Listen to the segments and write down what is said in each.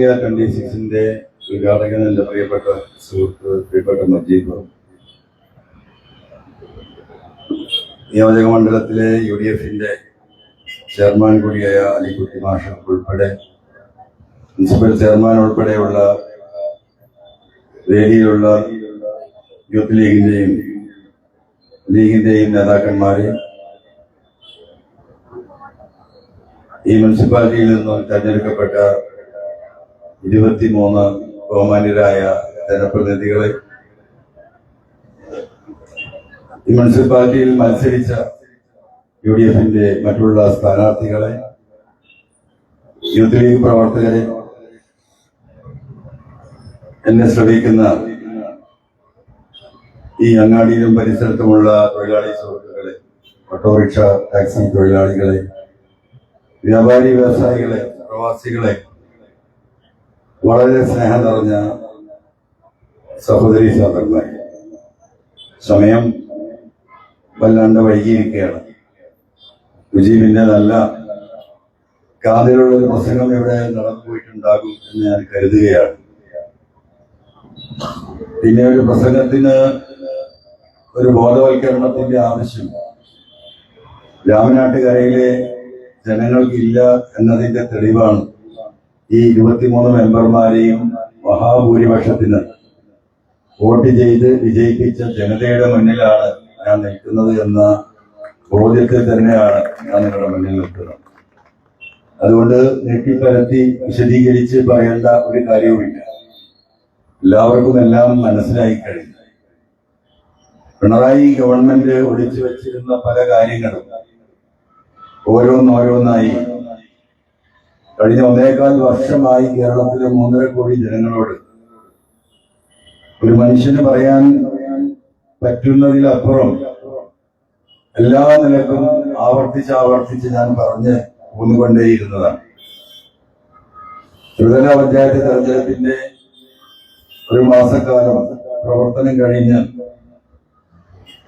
26-ന്റെ ഉദ്ഘാടകൻ എന്റെ പ്രിയപ്പെട്ട സുഹൃത്ത് പ്രിയപ്പെട്ട മജീദ്, നിയോജക മണ്ഡലത്തിലെ UDF-ന്റെ ചെയർമാൻ കൂടിയായ അലിക്കുട്ടി മാഷ് ഉൾപ്പെടെ മുനിസിപ്പൽ ചെയർമാൻ ഉൾപ്പെടെയുള്ള വേദിയിലുള്ള യൂത്ത് ലീഗിന്റെയും നേതാക്കന്മാരെ, ഈ മുനിസിപ്പാലിറ്റിയിൽ നിന്നും തെരഞ്ഞെടുക്കപ്പെട്ട 23 ബഹുമാന്യരായ ജനപ്രതിനിധികളെ, ഈ മുനിസിപ്പാലിറ്റിയിൽ മത്സരിച്ച UDF-ന്റെ മറ്റുള്ള സ്ഥാനാർത്ഥികളെ, യൂത്ത് ലീഗ് പ്രവർത്തകരെ, എന്നെ ശ്രമിക്കുന്ന ഈ അങ്ങാടിയിലും പരിസരത്തുമുള്ള തൊഴിലാളി സുഹൃത്തുക്കളെ, ഓട്ടോറിക്ഷ ടാക്സി തൊഴിലാളികളെ, വ്യാപാരി വ്യവസായികളെ, പ്രവാസികളെ, വളരെ സ്നേഹം നിറഞ്ഞ സഹോദരി സഹോദരന്മാരെ, സമയം വല്ലാണ്ട് വൈകിയിരിക്കുകയാണ്. മുജീബിന്റെ നല്ല കാതിലുള്ള ഒരു പ്രസംഗം ഇവിടെ നടന്നുപോയിട്ടുണ്ടാകും എന്ന് ഞാൻ കരുതുകയാണ്. പിന്നെ ഒരു പ്രസംഗത്തിന് ഒരു ബോധവൽക്കരണത്തിന്റെ ആവശ്യം രാമനാട്ടുകരയിലെ ജനങ്ങൾക്കില്ല എന്നതിന്റെ തെളിവാണ് ഈ 23 മെമ്പർമാരെയും മഹാഭൂരിപക്ഷത്തിന് വോട്ട് ചെയ്ത് വിജയിപ്പിച്ച ജനതയുടെ മുന്നിലാണ് ഞാൻ നിൽക്കുന്നത് എന്ന ബോധ്യത്തിൽ തന്നെയാണ് ഞാൻ നിങ്ങളുടെ മുന്നിൽ നിൽക്കുന്നത്. അതുകൊണ്ട് നീട്ടിപ്പരത്തി വിശദീകരിച്ച് പറയേണ്ട ഒരു കാര്യവുമില്ല. എല്ലാവർക്കും എല്ലാം മനസ്സിലായി കഴിഞ്ഞു. പിണറായി ഗവൺമെന്റ് ഒളിച്ചു വെച്ചിരുന്ന പല കാര്യങ്ങളും ഓരോന്നോരോന്നായി കഴിഞ്ഞ 1.25 വർഷമായി കേരളത്തിലെ 3.5 കോടി ജനങ്ങളോട് ഒരു മനുഷ്യന് പറയാൻ പറ്റുന്നതിലപ്പുറം എല്ലാ നിലക്കും ആവർത്തിച്ച് ഞാൻ പറഞ്ഞ് പോന്നുകൊണ്ടേയിരുന്നതാണ്. ത്രിതല പഞ്ചായത്ത് തെരഞ്ഞെടുപ്പിന്റെ ഒരു മാസക്കാലം പ്രവർത്തനം കഴിഞ്ഞ്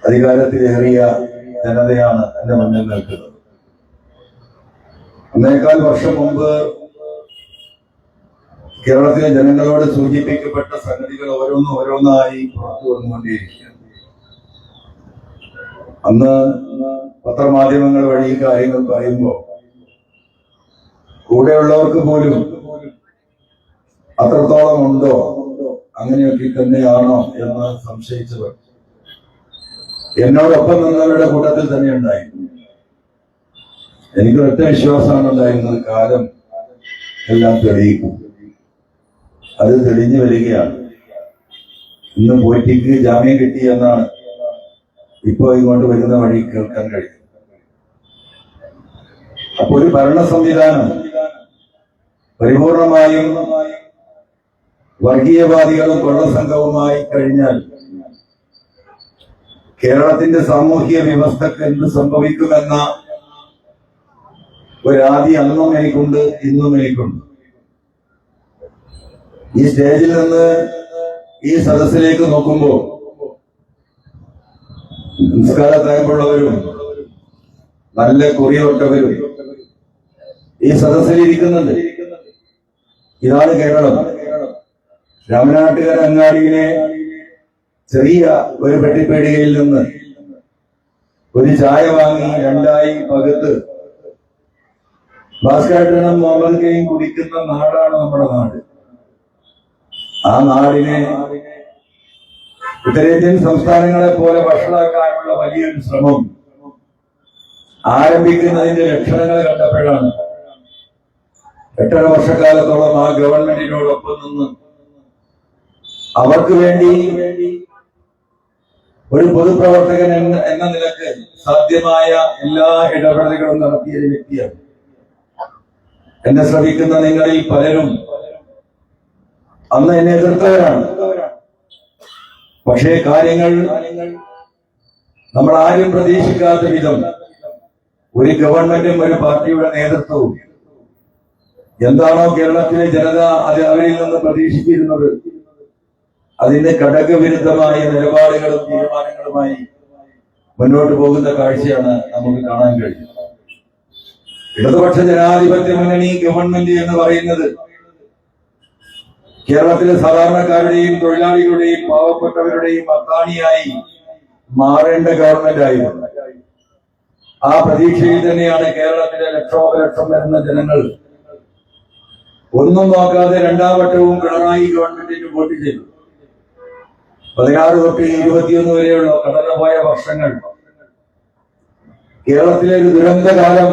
അധികാരത്തിലേറിയ ജനതയാണ് എന്റെ മുന്നിൽ നിൽക്കുന്നത്. 1.25 വർഷം മുമ്പ് കേരളത്തിലെ ജനങ്ങളോട് സൂചിപ്പിക്കപ്പെട്ട സംഗതികൾ ഓരോന്നായി പുറത്തു വന്നുകൊണ്ടേയിരിക്കുകയാണ്. അന്ന് പത്രമാധ്യമങ്ങൾ വഴി കാര്യങ്ങൾ പറയുമ്പോൾ കൂടെയുള്ളവർക്ക് പോലും അത്രത്തോളം ഉണ്ടോ, അങ്ങനെയൊക്കെ തന്നെയാണോ എന്ന് സംശയിച്ചവർ എന്നോടൊപ്പം നിന്നവരുടെ കൂട്ടത്തിൽ തന്നെ ഉണ്ടായിരുന്നു. എനിക്ക് ഒറ്റ വിശ്വാസമാണ് ഉണ്ടായിരുന്നത്, കാലം എല്ലാം തെളിയിക്കും. അത് തെളിഞ്ഞു വരികയാണ്. ഇന്ന് പോറ്റിക്ക് ജാമ്യം കിട്ടി എന്നാണ് ഇപ്പോ ഇങ്ങോട്ട് വരുന്ന വഴി കേൾക്കാൻ കഴിയും. അപ്പൊ ഒരു ഭരണ സംവിധാനം പരിപൂർണമായും വർഗീയവാദികളും കൊള്ളസംഘവുമായി കഴിഞ്ഞാൽ കേരളത്തിന്റെ സാമൂഹിക വ്യവസ്ഥക്ക് എന്ത് സംഭവിക്കുമെന്ന ഒരാദി അന്നും എനിക്കുണ്ട്, ഇന്നും എനിക്കുണ്ട്. ഈ സ്റ്റേജിൽ നിന്ന് ഈ സദസ്സിലേക്ക് നോക്കുമ്പോൾ നിസ്കാരത്തായമുള്ളവരും നല്ല കുറിയൊട്ടവരും ഈ സദസ്സിൽ ഇരിക്കുന്നുണ്ട്. ഇതാണ് കേരളം. രാമനാട്ടുകര അങ്ങാടിയിലെ ചെറിയ ഒരു പെട്ടിപ്പേടികയിൽ നിന്ന് ഒരു ചായ വാങ്ങി 2ആയി പകുത്ത് ഭാസ്കരനും മുഹമ്മദ് കയും കുടിക്കുന്ന നാടാണ് നമ്മുടെ നാട്. ആ നാടിനെ ഉത്തരേന്ത്യൻ സംസ്ഥാനങ്ങളെ പോലെ വഷളാക്കാനുള്ള വലിയൊരു ശ്രമം ആരംഭിക്കുന്നതിന്റെ ലക്ഷണങ്ങൾ കണ്ടപ്പോഴാണ് 8.5 വർഷക്കാലത്തോളം ആ ഗവൺമെന്റിനോടൊപ്പം നിന്ന് അവർക്ക് വേണ്ടി ഒരു പൊതുപ്രവർത്തകൻ എന്ന നിലക്ക് സാധ്യമായ എല്ലാ ഇടപെടലുകളും നടത്തിയ ഒരു വ്യക്തിയാണ്. എന്നെ ശ്രമിക്കുന്ന നിങ്ങളിൽ പലരും അന്ന് എന്നെ എതിർത്തവരാണ്. പക്ഷേ കാര്യങ്ങൾ നമ്മൾ ആരും പ്രതീക്ഷിക്കാത്ത വിധം ഒരു ഗവൺമെന്റും ഒരു പാർട്ടിയുടെ നേതൃത്വവും എന്താണോ കേരളത്തിലെ ജനത അത് അവരിൽ നിന്ന് പ്രതീക്ഷിച്ചിരുന്നത് അതിന്റെ ഘടകവിരുദ്ധമായ നിലപാടുകളും തീരുമാനങ്ങളുമായി മുന്നോട്ട് പോകുന്ന കാഴ്ചയാണ് നമുക്ക് കാണാൻ കഴിയുന്നത്. ഇടതുപക്ഷ ജനാധിപത്യ മുന്നണി ഗവൺമെന്റ് എന്ന് പറയുന്നത് കേരളത്തിലെ സാധാരണക്കാരുടെയും തൊഴിലാളികളുടെയും പാവപ്പെട്ടവരുടെയും അത്താണിയായി മാറേണ്ട ഗവൺമെന്റ് ആയിരുന്നു. ആ പ്രതീക്ഷയിൽ തന്നെയാണ് കേരളത്തിലെ ലക്ഷോപലക്ഷം വരുന്ന ജനങ്ങൾ ഒന്നും നോക്കാതെ രണ്ടാം വട്ടവും പിണറായി ഗവൺമെന്റിന് വോട്ട് ചെയ്തു. 16 തൊട്ട് 21 വരെയുള്ള കടന്നുപോയ വർഷങ്ങൾ കേരളത്തിലെ ഒരു ദുരന്തകാലം,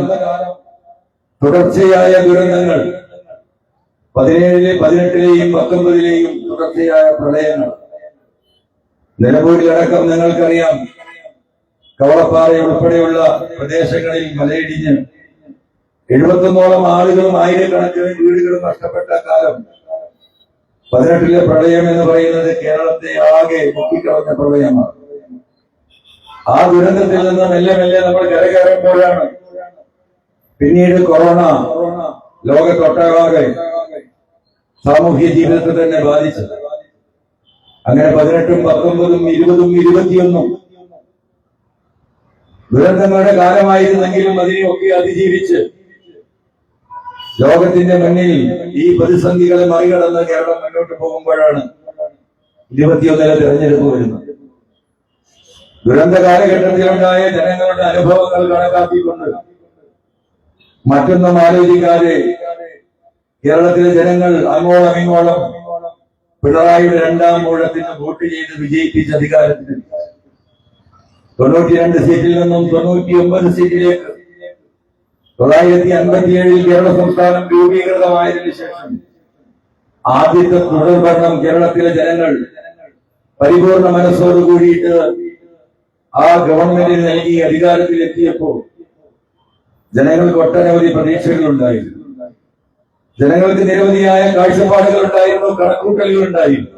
തുടർച്ചയായ ദുരന്തങ്ങൾ, 17, 18 19 തുടർച്ചയായ പ്രളയങ്ങൾ. നിലമ്പൂരിലടക്കം നിങ്ങൾക്കറിയാം, കവളപ്പാറ ഉൾപ്പെടെയുള്ള പ്രദേശങ്ങളിൽ മലയിടിഞ്ഞ് 71ഓളം ആളുകളും ആയിരക്കണക്കിന് വീടുകളും നഷ്ടപ്പെട്ട കാലം. 18 പ്രളയം എന്ന് പറയുന്നത് കേരളത്തെ ആകെ മുക്കിക്കളഞ്ഞ പ്രളയമാണ്. ആ ദുരന്തത്തിൽ നിന്ന് മെല്ലെ മെല്ലെ നമ്മൾ കരകയറുമ്പോഴാണ് പിന്നീട് കൊറോണ ലോകത്തൊട്ടാകെ സാമൂഹ്യ ജീവിതത്തെ തന്നെ ബാധിച്ചത്. അങ്ങനെ 18, 19, 20, 21 ദുരന്തങ്ങളുടെ കാലമായിരുന്നെങ്കിലും അതിനെയൊക്കെ അതിജീവിച്ച് ലോകത്തിന്റെ മുന്നിൽ ഈ പ്രതിസന്ധികളെ മറികടന്ന് കേരളം മുന്നോട്ട് പോകുമ്പോഴാണ് 21 തെരഞ്ഞെടുപ്പ് വരുന്നത്. ദുരന്ത കാലഘട്ടത്തിലുണ്ടായ ജനങ്ങളുടെ അനുഭവങ്ങൾ കണക്കാക്കിക്കൊണ്ട് മറ്റൊന്നും ആലോചിക്കാതെ കേരളത്തിലെ ജനങ്ങൾ അങ്ങോളം ഇങ്ങോളം പിണറായിയുടെ രണ്ടാം ഊഴത്തിന് വോട്ട് ചെയ്ത് വിജയിപ്പിച്ച അധികാരത്തിൽ 92 സീറ്റിൽ നിന്നും 99 സീറ്റിലേക്ക് 957 കേരള സംസ്ഥാനം രൂപീകൃതമായതിനു ശേഷം ആദ്യത്തെ തുടർഭരണം കേരളത്തിലെ ജനങ്ങൾ പരിപൂർണ മനസ്സോട് കൂടിയിട്ട് ആ ഗവൺമെന്റിന് നൽകി അധികാരത്തിലെത്തിയപ്പോൾ ജനങ്ങൾക്ക് ഒട്ടനവധി പ്രതീക്ഷകൾ ഉണ്ടായിരുന്നു. ജനങ്ങൾക്ക് നിരവധിയായ കാഴ്ചപ്പാടുകൾ ഉണ്ടായിരുന്നു, കണക്കൂട്ടലുകൾ ഉണ്ടായിരുന്നു.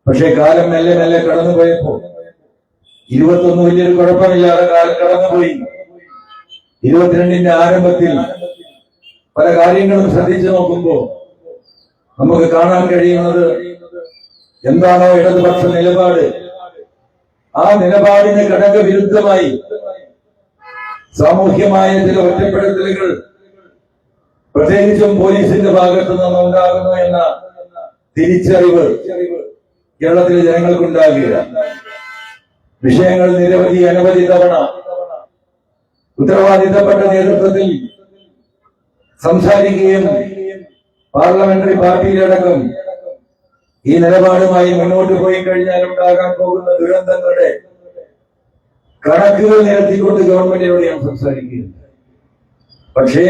പക്ഷേ കാലം മെല്ലെ മെല്ലെ കടന്നുപോയപ്പോ 21 വലിയൊരു കുഴപ്പമില്ലാതെ കാലം കടന്നുപോയി. 22ന്റെ ആരംഭത്തിൽ പല കാര്യങ്ങളും ശ്രദ്ധിച്ചു നോക്കുമ്പോ നമുക്ക് കാണാൻ കഴിയുന്നത് എന്താണോ ഇടതുപക്ഷ നിലപാട്, ആ നിലപാടിന് ഘടകവിരുദ്ധമായി സാമൂഹ്യമായ ചില ഒറ്റപ്പെടുത്തലുകൾ പ്രത്യേകിച്ചും പോലീസിന്റെ ഭാഗത്തു നിന്ന് ഉണ്ടാകുന്നു എന്ന തിരിച്ചറിവ് കേരളത്തിലെ ജനങ്ങൾക്കുണ്ടാകുക. വിഷയങ്ങൾ നിരവധി അനവധി തവണ ഉത്തരവാദിത്തപ്പെട്ട നേതൃത്വത്തിൽ സംസാരിക്കുകയും പാർലമെന്ററി പാർട്ടിയിലടക്കം ഈ നിലപാടുമായി മുന്നോട്ട് പോയി കഴിഞ്ഞാൽ ഉണ്ടാകാൻ പോകുന്ന ദുരന്തങ്ങളുടെ കണക്കുകൾ നിരത്തിക്കൊണ്ട് ഗവൺമെന്റിനോട് ഞാൻ സംസാരിക്കുകയുണ്ട്. പക്ഷേ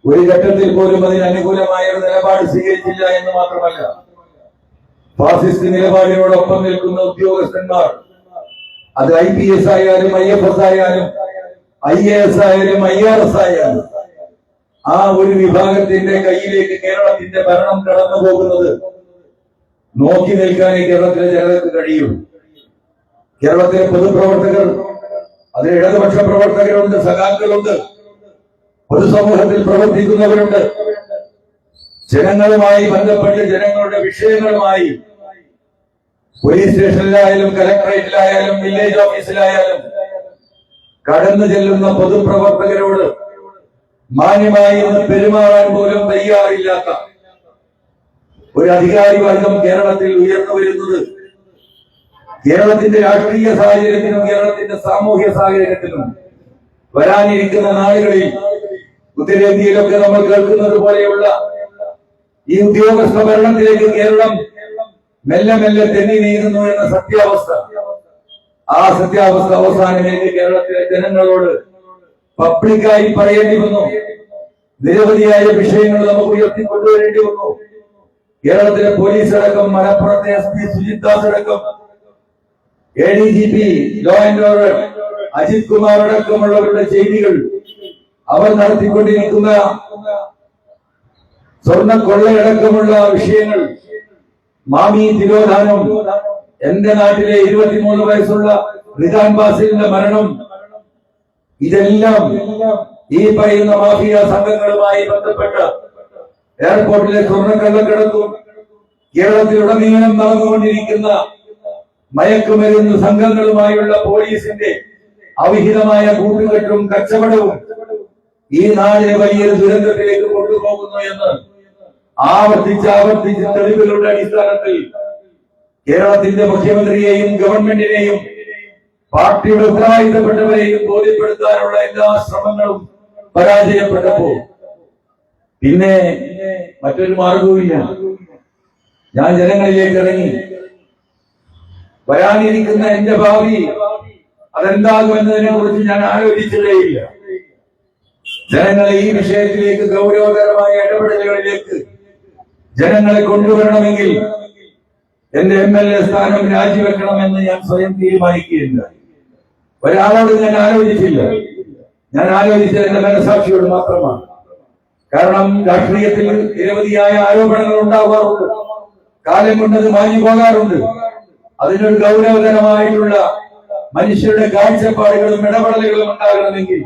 ഒരു ഘട്ടത്തിൽ പോലും അതിന് അനുകൂലമായ ഒരു നിലപാട് സ്വീകരിച്ചില്ല എന്ന് മാത്രമല്ല, ഫാസിസ്റ്റ് നിലപാടിനോടൊപ്പം നിൽക്കുന്ന ഉദ്യോഗസ്ഥന്മാർ, അത് IPS ആയാലും IFS ആയാലും IAS ആയാലും IRS ആയാലും, ആ ഒരു വിഭാഗത്തിന്റെ കയ്യിലേക്ക് കേരളത്തിന്റെ ഭരണം കടന്നു പോകുന്നത് നോക്കി നിൽക്കാനേ കേരളത്തിലെ ജനതയ്ക്ക് കഴിയുള്ളൂ. കേരളത്തിലെ പൊതുപ്രവർത്തകർ, അതിൽ ഇടതുപക്ഷ പ്രവർത്തകരുണ്ട്, സഖാക്കളുണ്ട്, പൊതുസമൂഹത്തിൽ പ്രവർത്തിക്കുന്നവരുണ്ട്. ജനങ്ങളുമായി ബന്ധപ്പെട്ട് ജനങ്ങളുടെ വിഷയങ്ങളുമായി പോലീസ് സ്റ്റേഷനിലായാലും കലക്ടറേറ്റിലായാലും വില്ലേജ് ഓഫീസിലായാലും കടന്നു ചെല്ലുന്ന പൊതുപ്രവർത്തകരോട് മാന്യമായി ഒന്ന് പെരുമാറാൻ പോലും തയ്യാറില്ലാത്ത ഒരു അധികാരി വർഗം കേരളത്തിൽ ഉയർന്നു വരുന്നത് കേരളത്തിന്റെ രാഷ്ട്രീയ സാഹചര്യത്തിനും കേരളത്തിന്റെ സാമൂഹ്യ സാഹചര്യത്തിനും വരാനിരിക്കുന്ന നാളുകളിൽ ഉത്തരേന്ത്യയിലൊക്കെ നമ്മൾ കേൾക്കുന്നത് പോലെയുള്ള ഈ ഉദ്യോഗസ്ഥ ഭരണത്തിലേക്ക് കേരളം മെല്ലെ മെല്ലെ തെന്നി നീങ്ങുന്നു എന്ന സത്യാവസ്ഥ, ആ സത്യാവസ്ഥ അവസാനമേക്ക് കേരളത്തിലെ ജനങ്ങളോട് പബ്ലിക്കായി പറയേണ്ടി വന്നു. നിരവധിയായ വിഷയങ്ങൾ നമുക്ക് ഉയർത്തിക്കൊണ്ടുവരേണ്ടി വന്നു. കേരളത്തിലെ പോലീസ് അടക്കം, മലപ്പുറത്തെ SP സുജിത് ദാസ് അടക്കം, ADGP law and order Ajith Kumar അടക്കമുള്ളവരുടെ ചെയ്തികൾ, അവർ നടത്തിക്കൊണ്ടിരിക്കുന്ന സ്വർണ്ണ കൊള്ളയടക്കമുള്ള വിഷയങ്ങൾ, മാമി തിരോധാനം, എന്റെ നാട്ടിലെ 23 വയസ്സുള്ള റിദാൻ ബാസിലിന്റെ മരണം, ഇതെല്ലാം ഈ പറയുന്ന മാഫിയ സംഘങ്ങളുമായി ബന്ധപ്പെട്ട എയർപോർട്ടിലെ സ്വർണ്ണക്കള്ളക്കടത്തും കേരളത്തിലുടനീളം നടന്നുകൊണ്ടിരിക്കുന്ന മയക്കുമരുന്ന് സംഘങ്ങളുമായുള്ള പോലീസിന്റെ അവിഹിതമായ കൂട്ടുകെട്ടും കച്ചവടവും ഈ നാടിനെ വലിയൊരു ദുരന്തത്തിലേക്ക് കൊണ്ടുപോകുന്നു എന്ന് ആവർത്തിച്ച് തെളിവുകളുടെ അടിസ്ഥാനത്തിൽ കേരളത്തിന്റെ മുഖ്യമന്ത്രിയെയും ഗവൺമെന്റിനെയും പാർട്ടിയുടെ ഉത്തരവാദിത്തപ്പെട്ടവരെയും ബോധ്യപ്പെടുത്താനുള്ള എല്ലാ ശ്രമങ്ങളും പരാജയപ്പെട്ടപ്പോ പിന്നെ മറ്റൊരു മാർഗവുമില്ല. ഞാൻ ജനങ്ങളിലേക്ക് ഇറങ്ങി. വരാനിരിക്കുന്ന എന്റെ ഭാവി അതെന്താകുമെന്നതിനെ കുറിച്ച് ഞാൻ ആലോചിച്ചിട്ടേയില്ല. ജനങ്ങളെ ഈ വിഷയത്തിലേക്ക് ഗൗരവകരമായ ഇടപെടലുകളിലേക്ക് ജനങ്ങളെ കൊണ്ടുവരണമെങ്കിൽ എന്റെ MLA സ്ഥാനം രാജിവെക്കണമെന്ന് ഞാൻ സ്വയം തീരുമാനിക്കുകയില്ല. ഒരാളോട് ഞാൻ ആലോചിച്ചില്ല. ഞാൻ ആലോചിച്ചത് എന്റെ മനസാക്ഷിയോട് മാത്രമാണ്. കാരണം രാഷ്ട്രീയത്തിൽ നിരവധിയായ ആരോപണങ്ങൾ ഉണ്ടാവാറുണ്ട്. കാലം കൊണ്ടത് മാഞ്ഞു പോകാറുണ്ട്. അതിനൊരു ഗൗരവതരമായിട്ടുള്ള മനുഷ്യരുടെ കാഴ്ചപ്പാടുകളും ഇടപെടലുകളും ഉണ്ടാകണമെങ്കിൽ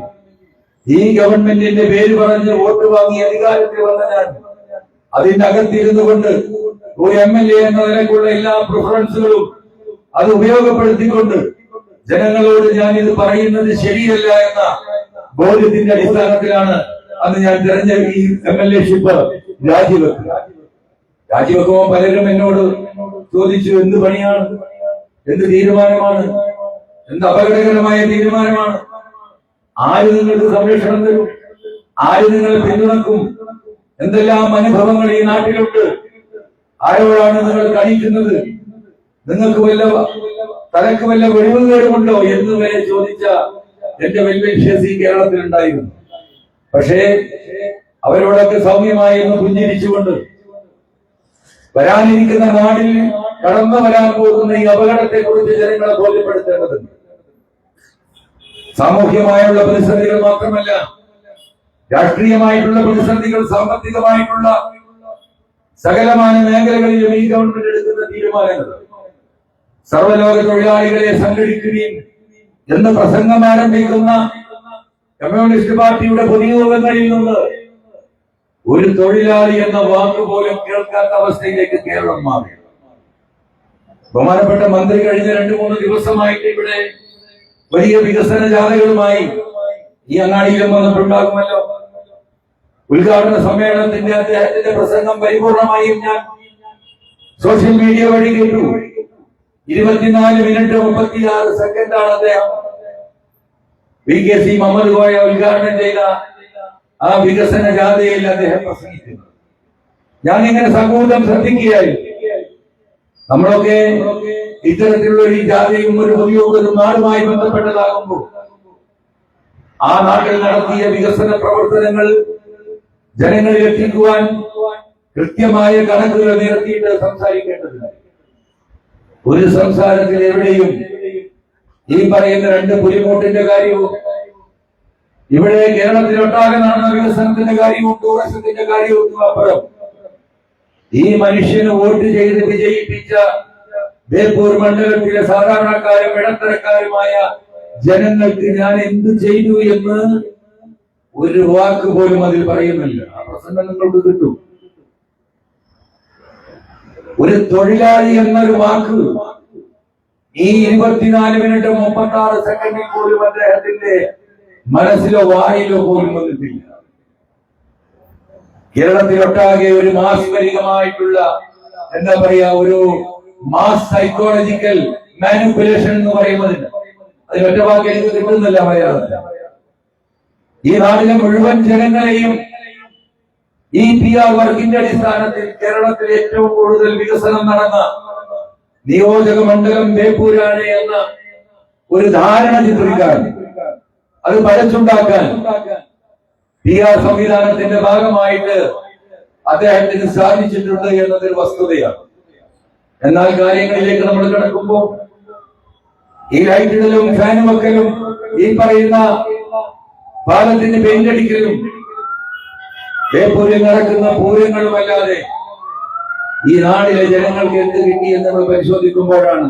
ഈ ഗവൺമെന്റിന്റെ പേര് പറഞ്ഞ് വോട്ട് വാങ്ങി അധികാരത്തിൽ വന്ന ഞാൻ അതിന്റെ അകത്തിരുന്നു കൊണ്ട് ഒരു MLA എന്ന നിലയ്ക്കുള്ള എല്ലാ പ്രിഫറൻസുകളും അത് ഉപയോഗപ്പെടുത്തിക്കൊണ്ട് ജനങ്ങളോട് ഞാൻ ഇത് പറയുന്നത് ശരിയല്ല എന്ന ബോധ്യത്തിന്റെ അടിസ്ഥാനത്തിലാണ് അന്ന് ഞാൻ തെരഞ്ഞ ഈ MLA-ഷിപ്പ് രാജിവെക്കുമ്പോൾ പലരും എന്നോട് ചോദിച്ചു, എന്ത് പണിയാണ്, എന്ത് തീരുമാനമാണ്, എന്ത് അപകടകരമായ തീരുമാനമാണ്, ആര് നിങ്ങൾക്ക് സംരക്ഷണം തരും, ആര് നിങ്ങളെ പിന്തുണക്കും, എന്തെല്ലാം അനുഭവങ്ങൾ ഈ നാട്ടിലുണ്ട്, ആരോടാണ് നിങ്ങൾ കഴിക്കുന്നത്, നിങ്ങൾക്ക് തലക്ക് വല്ല വെളിവുകേടുമുണ്ടോ എന്ന് വരെ ചോദിച്ച എന്റെ വെൽവിഷേഴ്സ് ഈ കേരളത്തിലുണ്ടായിരുന്നു. പക്ഷേ അവരോടൊക്കെ സൗമ്യമായി ഒന്ന് പുഞ്ചിരിച്ചുകൊണ്ട് വരാനിരിക്കുന്ന നാടിൽ കടന്നു വരാൻ പോകുന്ന ഈ അപകടത്തെ കുറിച്ച് ജനങ്ങളെ ബോധ്യപ്പെടുത്തേണ്ടതുണ്ട്. സാമൂഹ്യമായുള്ള പ്രതിസന്ധികൾ മാത്രമല്ല, രാഷ്ട്രീയമായിട്ടുള്ള പ്രതിസന്ധികൾ, സാമ്പത്തികമായിട്ടുള്ള സകലമായ മേഖലകളിലും ഈ ഗവൺമെന്റ് എടുക്കുന്ന തീരുമാനങ്ങൾ, സർവ്വലോക തൊഴിലാളികളെ സംഘടിക്കുകയും എന്ന് പ്രസംഗം ആരംഭിക്കുന്ന കമ്മ്യൂണിസ്റ്റ് പാർട്ടിയുടെ പൊതുയോഗങ്ങളിൽ നിന്ന് ഒരു തൊഴിലാളി എന്ന വാക്ക് പോലും കേൾക്കാത്ത അവസ്ഥയിലേക്ക് കേരളം മാറി. ബഹുമാനപ്പെട്ട മന്ത്രി കഴിഞ്ഞ 2-3 ദിവസമായിട്ട് ഇവിടെ വലിയ വികസന ജാഥകളുമായി ഈ അങ്ങാടിയിലും വന്നിട്ടുണ്ടാകുമല്ലോ. ഉദ്ഘാടന സമ്മേളനത്തിന്റെ അദ്ദേഹത്തിന്റെ പ്രസംഗം പരിപൂർണമായും ഞാൻ സോഷ്യൽ മീഡിയ വഴി കേട്ടു. 24 മിനിറ്റ് 36 സെക്കൻഡാണ് അദ്ദേഹം VKC മുഹമ്മദ് കോയ ഉദ്ഘാടനം ചെയ്ത ആ വികസന ജാഥയിൽ അദ്ദേഹം പ്രസംഗിക്കുന്നത്. ഞാൻ ഇങ്ങനെ സകൂലം ശ്രദ്ധിക്കുകയായിരുന്നു. നമ്മളൊക്കെ ഇത്തരത്തിലുള്ള ഈ ജാഥയും ഒരു പൊതുയോഗവും നാടുമായി ബന്ധപ്പെട്ടതാകുമ്പോൾ ആ നാട്ടിൽ നടത്തിയ വികസന പ്രവർത്തനങ്ങൾ ജനങ്ങളിൽ എത്തിക്കുവാൻ കൃത്യമായ കണക്കുകൾ നിരത്തിയിട്ട് സംസാരിക്കേണ്ടതുണ്ട്. ഒരു സംസാരത്തിൽ എവിടെയും ഈ പറയുന്ന 2 പുലിമൂട്ടിന്റെ കാര്യവും ഇവിടെ കേരളത്തിലൊട്ടാകെ നടന്ന വികസനത്തിന്റെ കാര്യവും ടൂറിസത്തിന്റെ കാര്യവും അപ്പുറം ഈ മനുഷ്യന് വോട്ട് ചെയ്ത് വിജയിപ്പിച്ച ബേപ്പൂർ മണ്ഡലത്തിലെ സാധാരണക്കാരും ഇടത്തരക്കാരുമായ ജനങ്ങൾക്ക് ഞാൻ എന്ത് ചെയ്തു എന്ന് ഒരു വാക്ക് പോലും അതിൽ പറയുന്നില്ല. ആ പ്രസംഗം നിങ്ങൾക്ക് കിട്ടും. ഒരു തൊഴിലാളി എന്നൊരു വാക്ക് ഈ 24 മിനിറ്റ് 36 സെക്കൻഡിൽ പോലും അദ്ദേഹത്തിന്റെ മനസ്സിലോ വായിലോ പോലും വന്നിട്ടില്ല. കേരളത്തിലൊട്ടാകെ ഒരു മാസ്മരികമായിട്ടുള്ള എന്താ പറയാ, ഒരു മാസ് സൈക്കോളജിക്കൽ മാനിപ്പുലേഷൻ എന്ന് പറയുന്നതിന് അതിന് ഒറ്റ വാക്ക് എനിക്ക് കിട്ടുന്നില്ല മലയാളത്തിൽ. ഈ നാട്ടിലെ മുഴുവൻ ജനങ്ങളെയും ഈ PR വർക്കിന്റെ അടിസ്ഥാനത്തിൽ കേരളത്തിൽ ഏറ്റവും കൂടുതൽ വികസനം നടന്ന നിയോജക മണ്ഡലം ബേപ്പൂരാണ് എന്ന ഒരു ധാരണ ചിത്രിക്കാൻ, അത് പരച്ചുണ്ടാക്കാൻ PR സംവിധാനത്തിന്റെ ഭാഗമായിട്ട് അദ്ദേഹത്തിന് സാധിച്ചിട്ടുണ്ട് എന്നതൊരു വസ്തുതയാണ്. എന്നാൽ കാര്യങ്ങളിലേക്ക് നമ്മൾ കിടക്കുമ്പോൾ ഈ ലൈറ്റിടലും ഫാനും വെക്കലും ഈ പറയുന്ന പാലത്തിന് പെയിന്റടിക്കലും ബേപ്പൂരിൽ നടക്കുന്ന പൂരങ്ങളുമല്ലാതെ ഈ നാടിലെ ജനങ്ങൾക്ക് എന്ത് കിട്ടി എന്ന് നമ്മൾ പരിശോധിക്കുമ്പോഴാണ്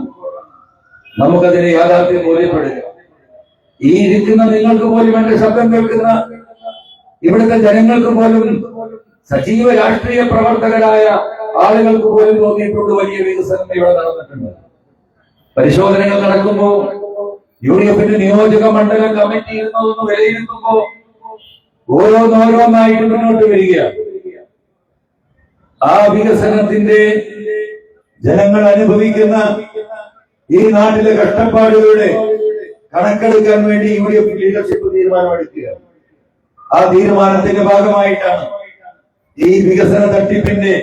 നമുക്കതിനെ യാഥാർത്ഥ്യം ബോധ്യപ്പെടുക. ഈ ഇരിക്കുന്ന നിങ്ങൾക്ക് പോലും, എന്റെ ശബ്ദം കേൾക്കുന്ന ഇവിടുത്തെ ജനങ്ങൾക്ക് പോലും, സജീവ രാഷ്ട്രീയ പ്രവർത്തകരായ ആളുകൾക്ക് പോലും തോന്നിയിട്ടുണ്ട് വലിയ വികസനം ഇവിടെ നടന്നിട്ടുണ്ട്. പരിശോധനകൾ നടക്കുമ്പോൾ UDF-ന്റെ നിയോജക മണ്ഡലം കമ്മിറ്റി ഇരുന്നതൊന്ന് വിലയിരുത്തുമ്പോൾ ഓരോന്നോരോന്നായിട്ട് മുന്നോട്ട് വരികയാണ്. ആ വികസനത്തിന്റെ ജനങ്ങൾ അനുഭവിക്കുന്ന ഈ നാട്ടിലെ കഷ്ടപ്പാടുകളുടെ കണക്കെടുക്കാൻ വേണ്ടി UDF ലീഡർഷിപ്പ് തീരുമാനമെടുക്കുക. ആ തീരുമാനത്തിന്റെ ഭാഗമായിട്ടാണ് ഈ വികസന തട്ടിപ്പിന്റെ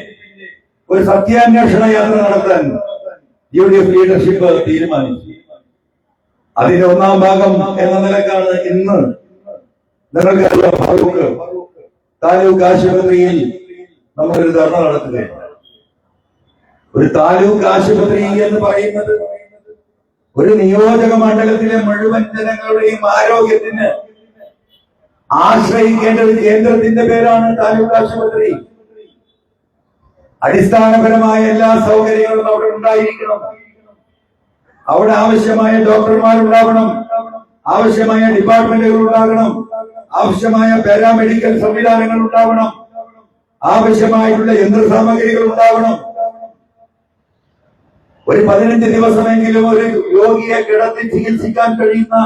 ഒരു സത്യാന്വേഷണ യാത്ര നടത്താൻ UDF ലീഡർഷിപ്പ് തീരുമാനിച്ചു. അതിന്റെ ഒന്നാം ഭാഗം എന്ന നിലക്കാണ് ഇന്ന് നിങ്ങൾക്കറിയാം ഫറൂഖ് താലൂക്ക് ആശുപത്രിയിൽ നമ്മളൊരു ധർണ നടത്തുകയാണ്. ഒരു താലൂക്ക് ആശുപത്രി എന്ന് പറയുന്നത് ഒരു നിയോജക മണ്ഡലത്തിലെ മുഴുവൻ ജനങ്ങളുടെയും ആരോഗ്യത്തിന് ആശ്രയിക്കേണ്ട ഒരു കേന്ദ്രത്തിന്റെ പേരാണ് താലൂക്ക് ആശുപത്രി. അടിസ്ഥാനപരമായ എല്ലാ സൗകര്യങ്ങളും അവിടെ ഉണ്ടായിരിക്കണം. അവിടെ ആവശ്യമായ ഡോക്ടർമാരുണ്ടാവണം, ആവശ്യമായ ഡിപ്പാർട്ട്മെന്റുകൾ ഉണ്ടാകണം, ആവശ്യമായ പാരാമെഡിക്കൽ സംവിധാനങ്ങൾ ഉണ്ടാവണം, ആവശ്യമായിട്ടുള്ള യന്ത്രസാമഗ്രികൾ ഉണ്ടാവണം. ഒരു 15 ദിവസമെങ്കിലും ഒരു രോഗിയെ കിടത്തി ചികിത്സിക്കാൻ കഴിയുന്ന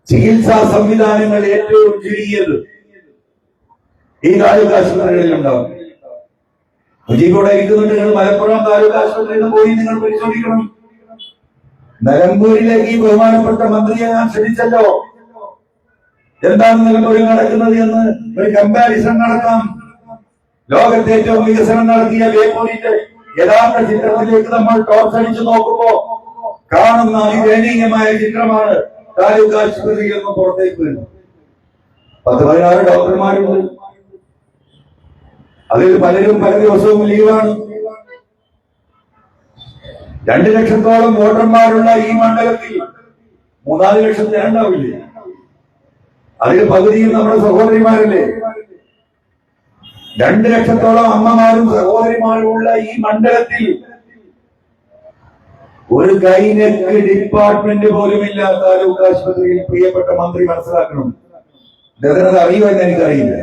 ചികിത്സാ സംവിധാനങ്ങൾ ഏറ്റവും ചുരുങ്ങിയത് ഈ താലൂക്ക് ആശുപത്രികളിൽ ഉണ്ടാവും. മുജീബോടെ ഇരിക്കുന്നുണ്ട്. നിങ്ങൾ മലപ്പുറം താലൂക്ക് ആശുപത്രിയിൽ പോയി നിങ്ങൾ പരിശോധിക്കണം. നിലമ്പൂരിലേക്ക് ഈ ബഹുമാനപ്പെട്ട മന്ത്രിയെ ഞാൻ ക്ഷണിച്ചല്ലോ. എന്താണ് നിലമ്പൂരിൽ നടക്കുന്നത് എന്ന് ഒരു കമ്പാരിസൺ നടത്താം. ലോകത്തെ ഏറ്റവും വികസനം നടത്തിയ ബേപ്പൂരിന്റെ യഥാർത്ഥ ചിത്രത്തിലേക്ക് നമ്മൾ ടോർച്ച് അടിച്ചു നോക്കുമ്പോ കാണുന്ന അതിദയനീയമായ ചിത്രമാണ് താലൂക്ക് ആശുപത്രിയിൽ നിന്ന് പുറത്തേക്ക് വരുന്നത്. 10-16 ഡോക്ടർമാരുണ്ട്. അതിൽ പലരും പല ദിവസവും ലീവാണ്. 2 ലക്ഷത്തോളം വോട്ടർമാരുള്ള ഈ മണ്ഡലത്തിൽ 3-4 ലക്ഷം ജനണ്ടാവില്ലേ? അതിൽ പകുതിയും നമ്മുടെ സഹോദരിമാരല്ലേ? 2 ലക്ഷത്തോളം അമ്മമാരും സഹോദരിമാരുമുള്ള ഈ മണ്ഡലത്തിൽ ഒരു ഗൈനക്ക് ഡിപ്പാർട്ട്മെന്റ് പോലും ഇല്ല താലൂക്ക് ആശുപത്രിയിൽ. പ്രിയപ്പെട്ട മന്ത്രി മനസ്സിലാക്കണം. ഇദ്ദേഹത്തിനത് അറിയുമെന്ന് എനിക്കറിയില്ല.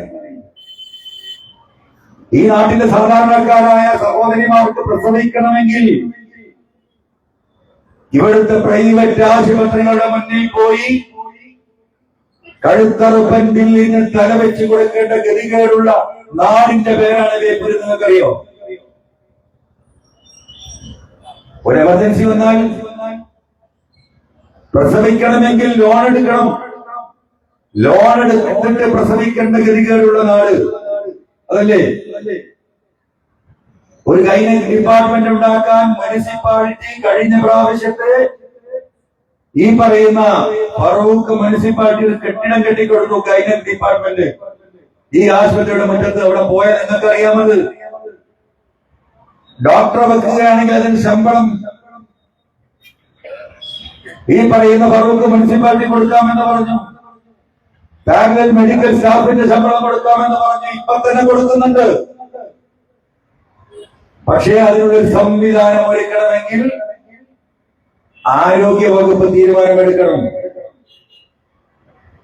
ഈ നാട്ടിലെ സാധാരണക്കാരായ സഹോദരിമാർക്ക് പ്രസവിക്കണമെങ്കിൽ ഇവിടുത്തെ പ്രൈവറ്റ് ആശുപത്രികളുടെ മുന്നിൽ പോയി കഴുത്തറുപ്പൻ ബില്ലിന് തലവെച്ച് കൊടുക്കേണ്ട ഗതികേടുള്ള നാടിന്റെ പേരാണ് ബേപ്പൂർ. നിങ്ങൾക്കറിയോ? ഒരു എമർജൻസി വന്നാൽ പ്രസവിക്കണമെങ്കിൽ ലോൺ എടുക്കണം. ലോൺ എടുത്തിട്ട് പ്രസവിക്കേണ്ട ഗതികേടുള്ള നാട് അതല്ലേ? ഒരു ഗൈനക് ഡിപ്പാർട്ട്മെന്റ് ഉണ്ടാക്കാൻ മുനിസിപ്പാലിറ്റി കഴിഞ്ഞ പ്രാവശ്യത്തെ ഈ പറയുന്ന ഫറൂഖ് മുനിസിപ്പാലിറ്റി ഒരു കെട്ടിടം കെട്ടിക്കൊടുത്തു. ഗൈനക് ഡിപ്പാർട്ട്മെന്റ് ഈ ആശുപത്രിയുടെ മുറ്റത്ത് അവിടെ പോയാൽ നിങ്ങൾക്ക് അറിയാമത്. ഡോക്ടറെ വെക്കുകയാണെങ്കിൽ അതിന് ശമ്പളം ഈ പറയുന്ന ഫറൂഖ് മുനിസിപ്പാലിറ്റി കൊടുക്കാമെന്ന് പറഞ്ഞു. പാരലൽ മെഡിക്കൽ സ്റ്റാഫിന്റെ ശമ്പളം കൊടുക്കാമെന്ന് പറഞ്ഞു. ഇപ്പൊ തന്നെ കൊടുക്കുന്നുണ്ട്. പക്ഷേ അതിനുള്ളൊരു സംവിധാനം ഒരുക്കണമെങ്കിൽ ആരോഗ്യ വകുപ്പ് തീരുമാനമെടുക്കണം.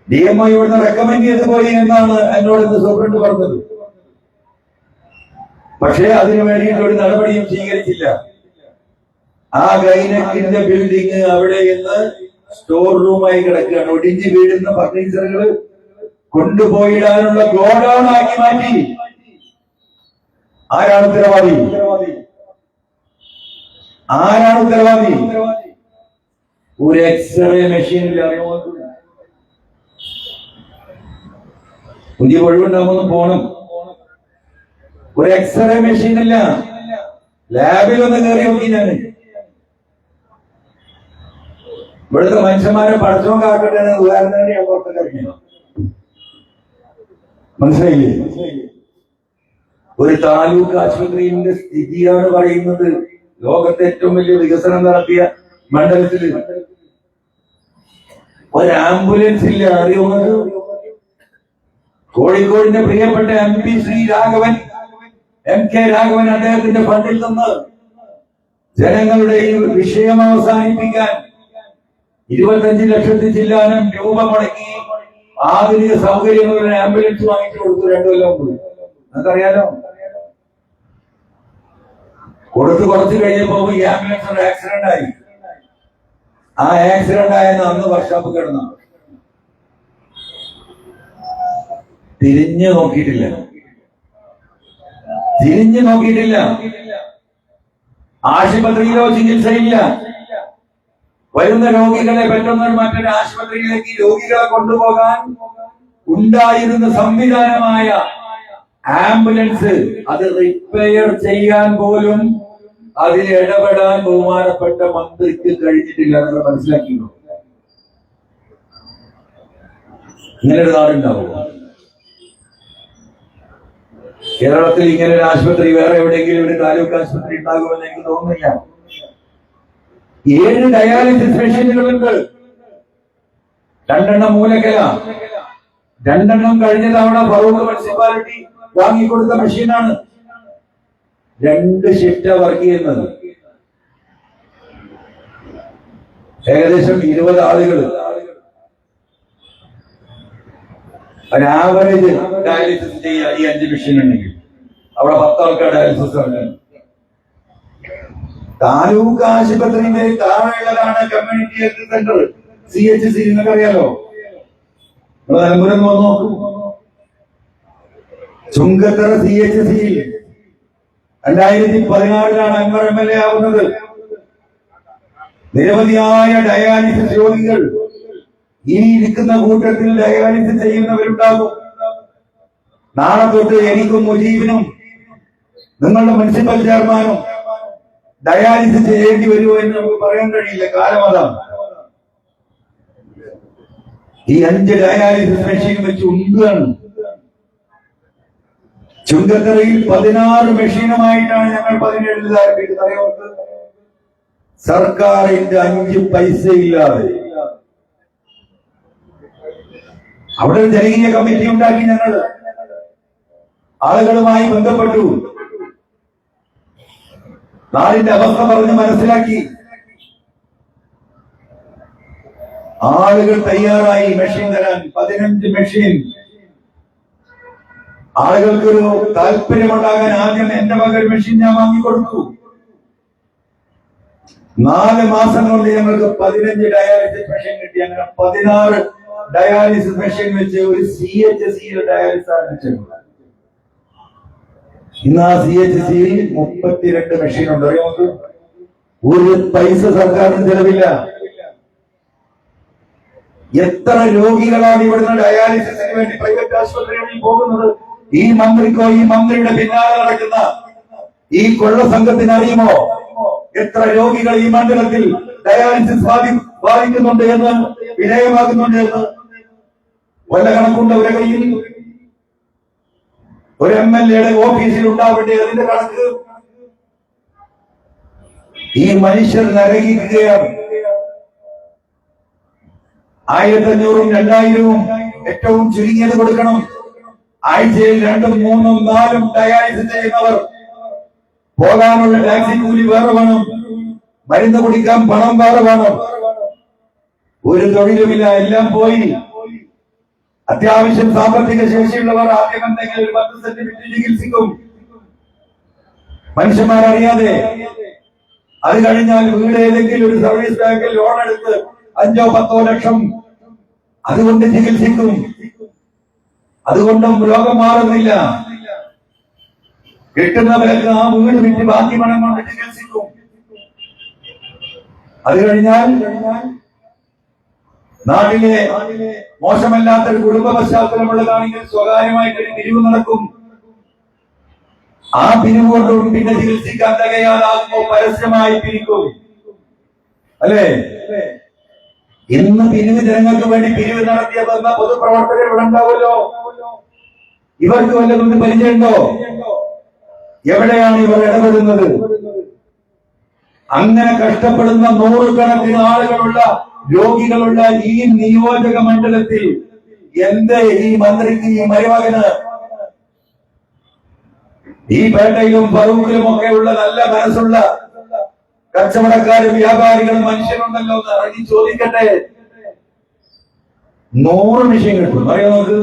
DMO ഇവിടുന്ന് റെക്കമെൻഡ് ചെയ്ത് പോയി എന്നാണ് എന്നോട് ഇന്ന് സൂപ്രണ്ട് പറഞ്ഞത്. പക്ഷേ അതിനു വേണ്ടിയിട്ട് ഒരു നടപടിയും സ്വീകരിച്ചില്ല. ആ ഗൈനക്കിന്റെ ബിൽഡിംഗ് അവിടെ ഇന്ന് സ്റ്റോർ റൂമായി കിടക്കുകയാണ്. ഒടിഞ്ഞു വീഴുന്ന ഫർണിച്ചറുകൾ കൊണ്ടുപോയിടാനുള്ള ഗോഡൌൺ ആക്കി മാറ്റി. ആരാണ് ഉത്തരവാദി? ആരാണ് ഉത്തരവാദി? ഒരു എക്സ്റേ മെഷീനിൽ പുതിയ ഒഴിവുണ്ടാകുമെന്ന് പോണം. ഒരു എക്സ്റേ മെഷീനില്ല. ലാബിലൊന്ന് കയറി നോക്കി ഞാൻ. ഇവിടുത്തെ മനുഷ്യന്മാരെ പടച്ചോൻ കാക്കട്ടെ ഉദാഹരണം ഞാൻ പുറത്തേക്ക് ഇറങ്ങിയോ? മനസ്സിലായില്ലേ? ഒരു താലൂക്ക് ആശുപത്രിയുടെ സ്ഥിതിയാണ് പറയുന്നത്. ലോകത്തെ ഏറ്റവും വലിയ വികസനം നടത്തിയ മണ്ഡലത്തിൽ ഒരു ആംബുലൻസ് ഇല്ല. അറിയുന്നത് കോഴിക്കോടിന്റെ പ്രിയപ്പെട്ട MP ശ്രീ രാഘവൻ MK രാഘവൻ അദ്ദേഹത്തിന്റെ ഫണ്ടിൽ നിന്ന് ജനങ്ങളുടെ ഈ വിഷയം അവസാനിപ്പിക്കാൻ 25 ലക്ഷത്തിൽ ചില്ലാനം രൂപ മുടക്കി ആധുനിക സൗകര്യങ്ങളുടെ ആംബുലൻസ് വാങ്ങിച്ചു കൊടുത്തു. 2 കൊല്ലം കൂടി നമുക്കറിയാലോ. കൊടുത്ത് കുറച്ച് കഴിഞ്ഞപ്പോ ഈ ആംബുലൻസ് ഒരു ആക്സിഡന്റ് ആയി. ആ ആക്സിഡന്റ് ആയെന്ന് അന്ന് വർക്ക്ഷോപ്പ് കിടന്ന തിരിഞ്ഞു നോക്കിയിട്ടില്ല. തിരിഞ്ഞു നോക്കിയിട്ടില്ല. ആശുപത്രിയിലോ ചികിത്സയില്ല. വരുന്ന രോഗികളെ പെട്ടെന്ന് മറ്റൊരു ആശുപത്രിയിലേക്ക് രോഗികളെ കൊണ്ടുപോകാൻ ഉണ്ടായിരുന്ന സംവിധാനമായ ആംബുലൻസ് അത് റിപ്പയർ ചെയ്യാൻ പോലും അതിൽ ഇടപെടാൻ ബഹുമാനപ്പെട്ട മന്ത്രിക്ക് കഴിഞ്ഞിട്ടില്ല. നിങ്ങൾ മനസ്സിലാക്കിയോ? ഇങ്ങനൊരു നാടുണ്ടാവുമോ? കേരളത്തിൽ ഇങ്ങനെ ഒരു ആശുപത്രി വേറെ എവിടെയെങ്കിലും ഒരു താലൂക്ക് ആശുപത്രി ഉണ്ടാകുമെന്ന് എനിക്ക് തോന്നുന്നില്ല. 7 ഡയാലിസിസ് മെഷീനുകളുണ്ട്. 2 മൂലക്കല, 2 കഴിഞ്ഞ തവണ ഫറൂഖ് മുനിസിപ്പാലിറ്റി വാങ്ങിക്കൊടുത്ത മെഷീനാണ്. 2 ഷിഫ്റ്റ് വർക്ക് ചെയ്യുന്നത്. ഏകദേശം 20 ആളുകൾ. ഒരു ആവറേജ് ഡയാലിസിസ് ചെയ്യാൻ ഈ 5 മെഷീൻ ഉണ്ടെങ്കിൽ അവിടെ 10 ആൾക്കാർ ഡയാലിസിസ് ആണ്. താലൂക്ക് ആശുപത്രിയുടെ താഴെയുള്ളതാണ് കമ്മ്യൂണിറ്റി ഹെൽത്ത് സെന്റർ, CHC. നിങ്ങൾക്കറിയാലോ? നിങ്ങൾ നിലമ്പൂരം വന്ന് നോക്കൂ. ചുങ്കത്തറ CHC 2016 അൻവർ MLA ആവുന്നത്. നിരവധിയായ ഡയാലിസിസ് രോഗികൾ ഈ ഇരിക്കുന്ന കൂട്ടത്തിൽ ഡയാലിസിസ് ചെയ്യുന്നവരുണ്ടാകും. നാളെ തൊട്ട് എനിക്കും മുജീബിനും നിങ്ങളുടെ മുനിസിപ്പൽ ചെയർമാനും ഡയാലിസിസ് ചെയ്യേണ്ടി വരുമോ എന്ന് നമുക്ക് പറയാൻ കഴിയില്ല. കാലം അതാണ്. ഈ 5 ഡയാലിസിസ് മെഷീൻ വെച്ച് ഉന്താണ്. ചുങ്കത്തറയിൽ 16 മെഷീനുമായിട്ടാണ് ഞങ്ങൾ 17 ആരംഭിക്കുന്നത്. അറിയാവുന്നത് സർക്കാരിന്റെ 5 പൈസ ഇല്ലാതെ. അവിടെ ഒരു ജനകീയ കമ്മിറ്റി ഉണ്ടാക്കി. ഞങ്ങൾ ആളുകളുമായി ബന്ധപ്പെട്ടു. നാടിന്റെ അവസ്ഥ പറഞ്ഞ് മനസ്സിലാക്കി. ആളുകൾ തയ്യാറായി മെഷീൻ തരാൻ. 15 മെഷീൻ. ആളുകൾക്കൊരു താല്പര്യമുണ്ടാകാൻ ആദ്യം എന്റെ മകൾ മെഷീൻ ഞാൻ വാങ്ങിക്കൊടുത്തു. 4 മാസം കൊണ്ട് ഞങ്ങൾക്ക് 15 ഡയാലിസിസ് മെഷീൻ കിട്ടി. അങ്ങനെ 16 ഡയാലിസിസ് മെഷീൻ വെച്ച് ഒരു CHC ഡയാലിസിസ് ആരംഭിച്ചു. ഇന്ന് ആ CHC 32 മെഷീൻ ഉണ്ട്. അറിയാമോ? ഒരു പൈസ സർക്കാരിന് ചെലവില്ല. എത്ര രോഗികളാണ് ഇവിടുന്ന് ഡയാലിസിസിന് വേണ്ടി പ്രൈവറ്റ് ആശുപത്രികളിൽ പോകുന്നത്? ഈ മന്ത്രിക്കോ ഈ മന്ത്രിയുടെ പിന്നാലെ നടക്കുന്ന ഈ കൊള്ള സംഘത്തിന് അറിയുമോ എത്ര രോഗികൾ ഈ മണ്ഡലത്തിൽ ഡയാലിസിസ് ബാധിക്കുന്നുണ്ട് എന്ന്, വിധേയമാകുന്നുണ്ട് എന്ന്? വല്ല കണക്കുണ്ട് അവരുടെ കയ്യിൽ? ഒരു MLA ഓഫീസിൽ ഉണ്ടാവട്ടെ അതിന്റെ കണക്ക്. ഈ മനുഷ്യർ നരകിക്കുകയാണ്. 1500-ഉം 2000-ഉം ഏറ്റവും ചുരുങ്ങിയത് കൊടുക്കണം. ആഴ്ചയിൽ 2-ഉം 3-ഉം 4-ഉം ഡയാലിസിസ് ചെയ്യുന്നവർ പോകാനുള്ള ടാക്സി കൂലി വേറെ വേണം, മരുന്ന് കുടിക്കാൻ പണം വേറെ വേണം. ഒരു തൊഴിലുമില്ല, എല്ലാം പോയി. അത്യാവശ്യം സാമ്പത്തിക ശേഷിയുള്ളവർ ആദ്യം എന്തെങ്കിലും ഒരു 10 സെന്റ് വിറ്റ് ചികിത്സിക്കും, മനുഷ്യന്മാരറിയാതെ. അത് കഴിഞ്ഞാൽ വീട് ഏതെങ്കിലും ഒരു സർവീസ് ബാങ്കിൽ ലോൺ എടുത്ത് 5-10 ലക്ഷം അതുകൊണ്ട് ചികിത്സിക്കും. അതുകൊണ്ടും രോഗം മാറുന്നില്ല. കിട്ടുന്നവരൊക്കെ ആ വീട് വിറ്റ് ബാക്കി പണം കൊണ്ട് ചികിത്സിക്കും. അത് കഴിഞ്ഞാൽ നാട്ടിലെ മോശമല്ലാത്തൊരു കുടുംബ പശ്ചാത്തലമുള്ളതാണെങ്കിൽ സ്വകാര്യമായിട്ടൊരു പിരിവ് നടക്കും. ആ പിരിവ് കൊണ്ടും പിന്നെ ചികിത്സിക്കാൻ തികയാതാകുമ്പോൾ പരസ്യമായി പിരിക്കും. അല്ലേ? ഇന്ന് പിരിവ് ജനങ്ങൾക്ക് വേണ്ടി പിരിവ് നടത്തിയ പൊതുപ്രവർത്തകർ ഇവിടെ ഉണ്ടാവുമല്ലോ. ഇവർക്ക് വല്ലതും പരിചയമുണ്ടോ? എവിടെയാണ് ഇവർ ഇടപെടുന്നത്? അങ്ങനെ കഷ്ടപ്പെടുന്ന 100 കണക്കിന് ആളുകളുള്ള രോഗികളുള്ള ഈ നിയോജക മണ്ഡലത്തിൽ എന്തേ ഈ മന്ത്രിക്ക്, ഈ മരുമകന്, ഈ പേട്ടയിലും ഫറൂഖിലും ഒക്കെ ഉള്ള നല്ല മനസ്സുള്ള കച്ചവടക്കാരും വ്യാപാരികളും മനുഷ്യരുണ്ടല്ലോ എന്ന് ഇറങ്ങി ചോദിക്കട്ടെ. 100 മെഷീൻ കിട്ടും. അറിയാം നമുക്ക്?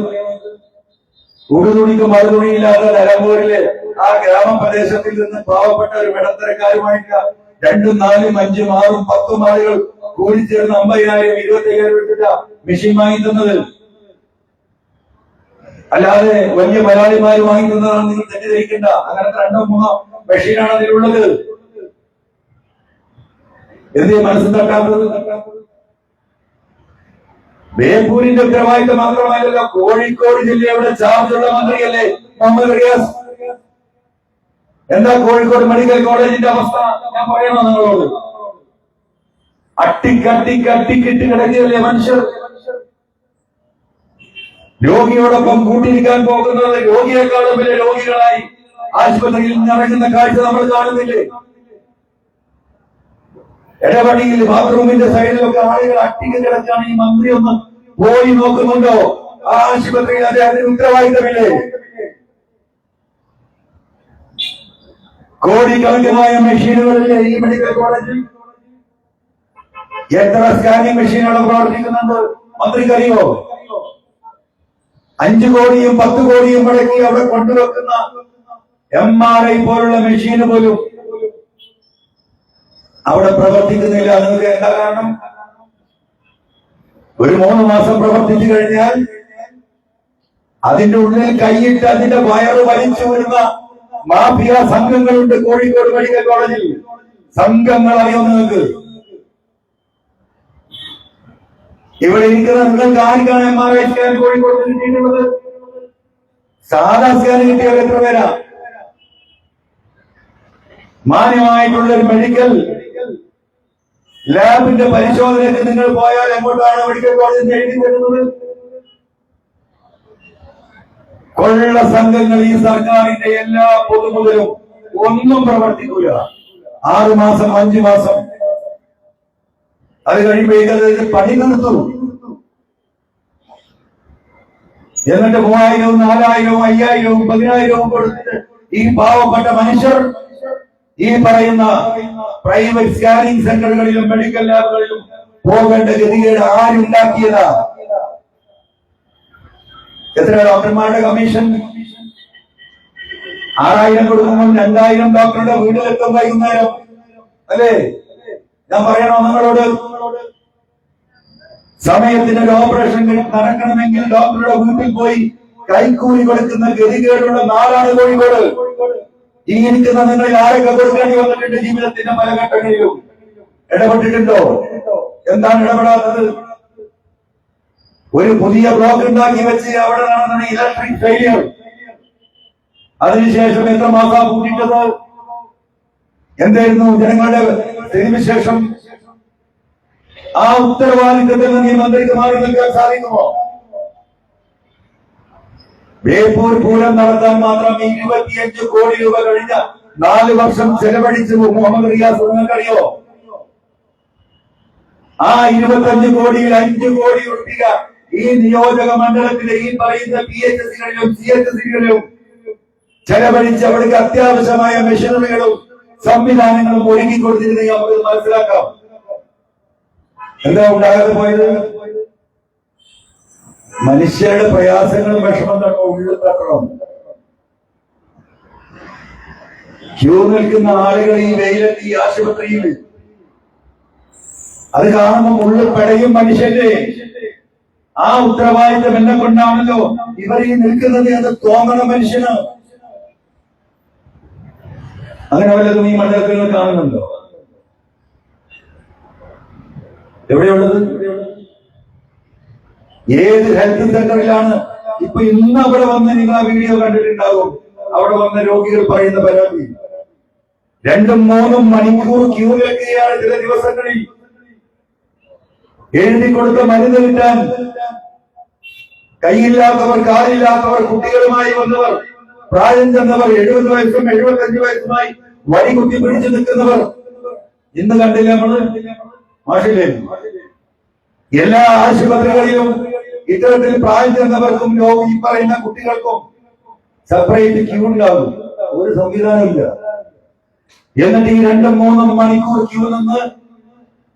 ഉടുതുണിക്ക് മറുതുണിയില്ലാതെ നിലമ്പൂരിലെ ആ ഗ്രാമപ്രദേശത്തിൽ നിന്ന് പാവപ്പെട്ട ഒരു ഇടത്തരക്കാരുമായിട്ട് 2, 4, 5, 6, 10 ആളുകൾ കൂടിച്ചേർന്ന് 50,000, 25,000 എടുത്തിട്ട മെഷീൻ വാങ്ങി തന്നത്. അല്ലാതെ വലിയ മലയാളിമാര് വാങ്ങിക്കുന്നതാണ് നിങ്ങൾ തെറ്റിദ്ധരിക്കേണ്ട. അങ്ങനത്തെ 2-3 മെഷീനാണ് അതിലുള്ളത്. എന്തേ മനസ്സിൽ തട്ടാത്തത്? ബേപ്പൂരിന്റെ ഉത്തരവാദിത്തം മാത്രമല്ല, കോഴിക്കോട് ജില്ലയുടെ ചാർജുള്ള മന്ത്രിയല്ലേ മുഹമ്മദ് റിയാസ്. എന്താ കോഴിക്കോട് മെഡിക്കൽ കോളേജിന്റെ അവസ്ഥ ഞാൻ പറയണോ നിങ്ങളോട്? അട്ടിക്കിട്ട് കിടക്കുകയല്ലേ മനുഷ്യർ. രോഗിയോടൊപ്പം കൂട്ടിരിക്കാൻ പോകുന്നത് രോഗിയെക്കാളും വലിയ രോഗികളായി ആശുപത്രിയിൽ നിറങ്ങുന്ന കാഴ്ച നമ്മൾ കാണുന്നില്ലേ? ഇടപെടിയിൽ ബാത്റൂമിന്റെ സൈഡിലൊക്കെ ആളുകൾ അട്ടിക്ക് കിടക്കുകയാണ്. ഈ മന്ത്രി ഒന്ന് പോയി നോക്കുന്നുണ്ടോ ആ ആശുപത്രിയിൽ? അതിന് ഉത്തരവാദിത്തമില്ലേ? കോടിക്കണക്കിനായ മെഷീനുകളിലെ ഈ മെഡിക്കൽ കോളേജിൽ എത്ര സ്കാനിംഗ് മെഷീനുകൾ പ്രവർത്തിക്കുന്നുണ്ട് മന്ത്രിക്കറിയോ? 5 കോടിയും 10 കോടിയും മുടക്കി അവിടെ കൊണ്ടുവെക്കുന്ന MRI പോലുള്ള മെഷീന് പോലും അവിടെ പ്രവർത്തിക്കുന്നില്ല. നിങ്ങൾക്ക് എന്താ കാരണം? ഒരു 3 മാസം പ്രവർത്തിച്ചു കഴിഞ്ഞാൽ അതിന്റെ ഉള്ളിൽ കൈയിട്ട് അതിന്റെ വയറ് വലിച്ചു വരുന്ന മാഫിയ സംഘങ്ങളുണ്ട് കോഴിക്കോട് മെഡിക്കൽ കോളേജിൽ. സംഘങ്ങൾ അറിയോ നിങ്ങൾക്ക്? ഇവിടെ ഇരിക്കുന്ന നിങ്ങൾക്ക് ആർക്കാണ് MRI സ്കാൻ കോഴിക്കോട് കിട്ടിയിട്ടുള്ളത്? സാധാ സ്കാൻ കിട്ടിയാൽ എത്ര പേരാ? മാന്യമായിട്ടുള്ള ഒരു മെഡിക്കൽ ലാബിന്റെ പരിശോധനയ്ക്ക് നിങ്ങൾ പോയാൽ എങ്ങോട്ടാണ് മെഡിക്കൽ കോളേജിൽ എഴുതി തരുന്നത്? കൊള്ള സംഘങ്ങൾ ഈ സർക്കാരിന്റെ എല്ലാ പൊതുമുതലും ഒന്നും പ്രവർത്തിക്കൂല. 6 മാസം 5 മാസം അത് കഴിയുമ്പോഴേക്കും പണി നിർത്തും. എന്നിട്ട് 3000, 4000, 5000, 10000 കൊടുത്തിട്ട് ഈ പാവപ്പെട്ട മനുഷ്യർ ഈ പറയുന്ന പ്രൈവറ്റ് സ്കാനിംഗ് സെന്ററുകളിലും മെഡിക്കൽ ലാബുകളിലും പോകേണ്ട ഗതികേട് ആരുണ്ടാക്കിയതാ? എത്ര ഡോക്ടർമാരുടെ കമ്മീഷൻ? 6000 കൊടുക്കുമ്പോൾ 2000 ഡോക്ടറുടെ വീട്ടിലെത്തും വൈകുന്നേരം അല്ലേ? ഞാൻ പറയണോ നിങ്ങളോട്? സമയത്തിന് ഒരു ഓപ്പറേഷൻ നടക്കണമെങ്കിൽ ഡോക്ടറുടെ വീട്ടിൽ പോയി കൈക്കൂലി കൊടുക്കുന്ന ഗതികേടുള്ള നാടാണ് കോഴിക്കോട്. ഈ ഇരിക്കുന്ന നിങ്ങളിൽ ആരൊക്കെ കൊടുക്കേണ്ടി വന്നിട്ടുണ്ട് ജീവിതത്തിന്റെ പല ഘട്ടങ്ങളിലും? ഇടപെട്ടിട്ടുണ്ടോ? എന്താണ് ഇടപെടാത്തത്? ഒരു പുതിയ ബ്ലോക്ക് ഉണ്ടാക്കി വെച്ച് അവിടെ നടന്ന ഇലക്ട്രിക് ഫെയിലിയർ, അതിനുശേഷം എത്ര മാസം കൂട്ടിയിട്ടത്? എന്തായിരുന്നു ജനങ്ങളുടെ സ്ഥിതിവിശേഷം? ആ ഉത്തരവാദിത്തത്തിൽ നിന്ന് ഈ മന്ത്രിക്ക് മാറി നിൽക്കാൻ സാധിക്കുമോ? ബേപ്പൂർ പൂരം നടത്താൻ മാത്രം 25 കോടി രൂപ കഴിഞ്ഞ 4 വർഷം ചെലവഴിച്ചു മുഹമ്മദ് റിയാസ്. നിങ്ങൾക്കറിയോ? ആ 25 കോടിയിൽ 5 കോടി രൂപ ഈ നിയോജക മണ്ഡലത്തിലെ ഈ പറയുന്ന PHC-കളിലും CHC-കളിലും ചെലവഴിച്ച് അവിടേക്ക് അത്യാവശ്യമായ മെഷീനറികളും സംവിധാനങ്ങളും ഒരുക്കി കൊടുത്തിരുന്നെങ്കിൽ നമുക്ക് മനസ്സിലാക്കാം. എന്താ ഉണ്ടാകാതെ പോയത്? മനുഷ്യരുടെ പ്രയാസങ്ങളും വിഷമം തട്ടോ ഉള്ളിൽ തട്ടണം. ക്യൂ നിൽക്കുന്ന ആളുകൾ ഈ വെയിലത്ത് ഈ ആശുപത്രിയിൽ അത് കാണുമ്പോൾ ഉള്ളിൽ പെടയും മനുഷ്യന്റെ. ആ ഉത്തരവാദിത്തം എന്നെ കൊണ്ടാണല്ലോ ഇവർ ഈ നിൽക്കുന്നത് എന്ന് തോന്നണം മനുഷ്യന്. അങ്ങനെ വല്ലതും ഈ മണ്ഡലത്തിൽ കാണുന്നുണ്ടോ? എവിടെയുള്ളത്? ഏത് ഹെൽത്ത് സെന്ററിലാണ്? ഇപ്പൊ ഇന്ന് അവിടെ വന്ന് നിങ്ങൾ ആ വീഡിയോ കണ്ടിട്ടുണ്ടാകും. അവിടെ വന്ന രോഗികൾ പറയുന്ന പരാതി 2-3 മണിക്കൂർ ക്യൂ നിൽക്കുകയാണ് ചില ദിവസങ്ങളിൽ. എഴുതി കൊടുത്ത മരുന്ന് കിട്ടാൻ കൈയില്ലാത്തവർ, കാലില്ലാത്തവർ, കുട്ടികളുമായി വന്നവർ, പ്രായം ചെന്നവർ, 70 വയസ്സും 75 വയസ്സുമായി വടി കുത്തി പിടിച്ചു നിൽക്കുന്നവർ ഇന്ന് കണ്ടില്ല നമ്മള്? മാഷില്ലേ? എല്ലാ ആശുപത്രികളിലും ഇത്തരത്തിൽ പ്രായം ചെന്നവർക്കും ഈ പറയുന്ന കുട്ടികൾക്കും സെപ്പറേറ്റ് ക്യൂ ഉണ്ടാകും. ഒരു സംവിധാനമില്ല. എന്നിട്ട് ഈ 2-3 മണിക്കൂർ ക്യൂ നിന്ന്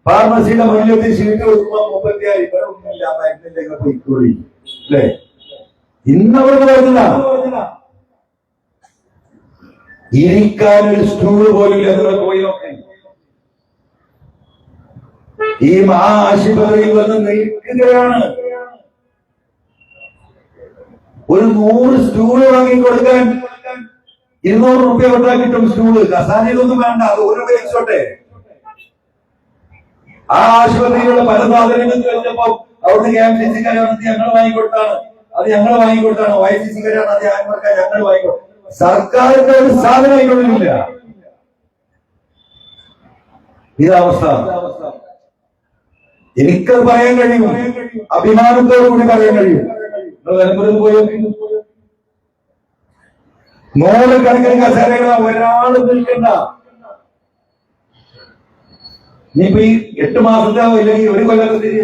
ഫാർമസിയുടെ മുന്നിലെത്തി ഷീറ്റ് കൊടുക്കുമ്പോൾ 36 ഒന്നുമില്ല, മരുന്നില്ലെങ്കിൽ പോയിക്കോളി അല്ലേ? ഇന്നവർക്ക് വരുന്നില്ല. ഇരിക്കാനൊരു സ്റ്റൂള് പോലും നിങ്ങൾ പോയി നോക്കി. ഈ ആശുപത്രിയിൽ വന്ന് നിൽക്കുകയാണ്. ഒരു 100 സ്റ്റൂള് വാങ്ങിക്കൊടുക്കാൻ 200 റുപ്യ കൊടുത്താൽ കിട്ടും സ്റ്റൂള്. കസാനയിലൊന്നും വേണ്ട, അത് ഒരു ഉപയോഗിച്ചോട്ടെ. ആ ആശുപത്രിയിലുള്ള പല സാധനങ്ങൾ കഴിഞ്ഞപ്പോ അവിടുന്ന് KMCC കരാണെന്ന് ഞങ്ങൾ വാങ്ങിക്കൊടുത്താണ്, അത് ഞങ്ങൾ വാങ്ങിക്കൊടുത്താണ്. YCC കരാണ്, അത് ഞങ്ങൾ വാങ്ങിക്കൊടുത്തു. സർക്കാരിന്റെ ഒരു സാധനം അതിനുള്ളിലില്ല. ഇതവസ്ഥ. എനിക്കത് പറയാൻ കഴിയും, അഭിമാനത്തോടു കൂടി പറയാൻ കഴിയും. നിലമ്പൂരിൽ പോയി 100 കണക്കിന് കസേരകൾ ഒരാള് നിൽക്കണ്ട. ഇനിയിപ്പോ ഈ 8 മാസത്തെ ഇല്ലെങ്കിൽ ഒരു കൊല്ലത്തിൽ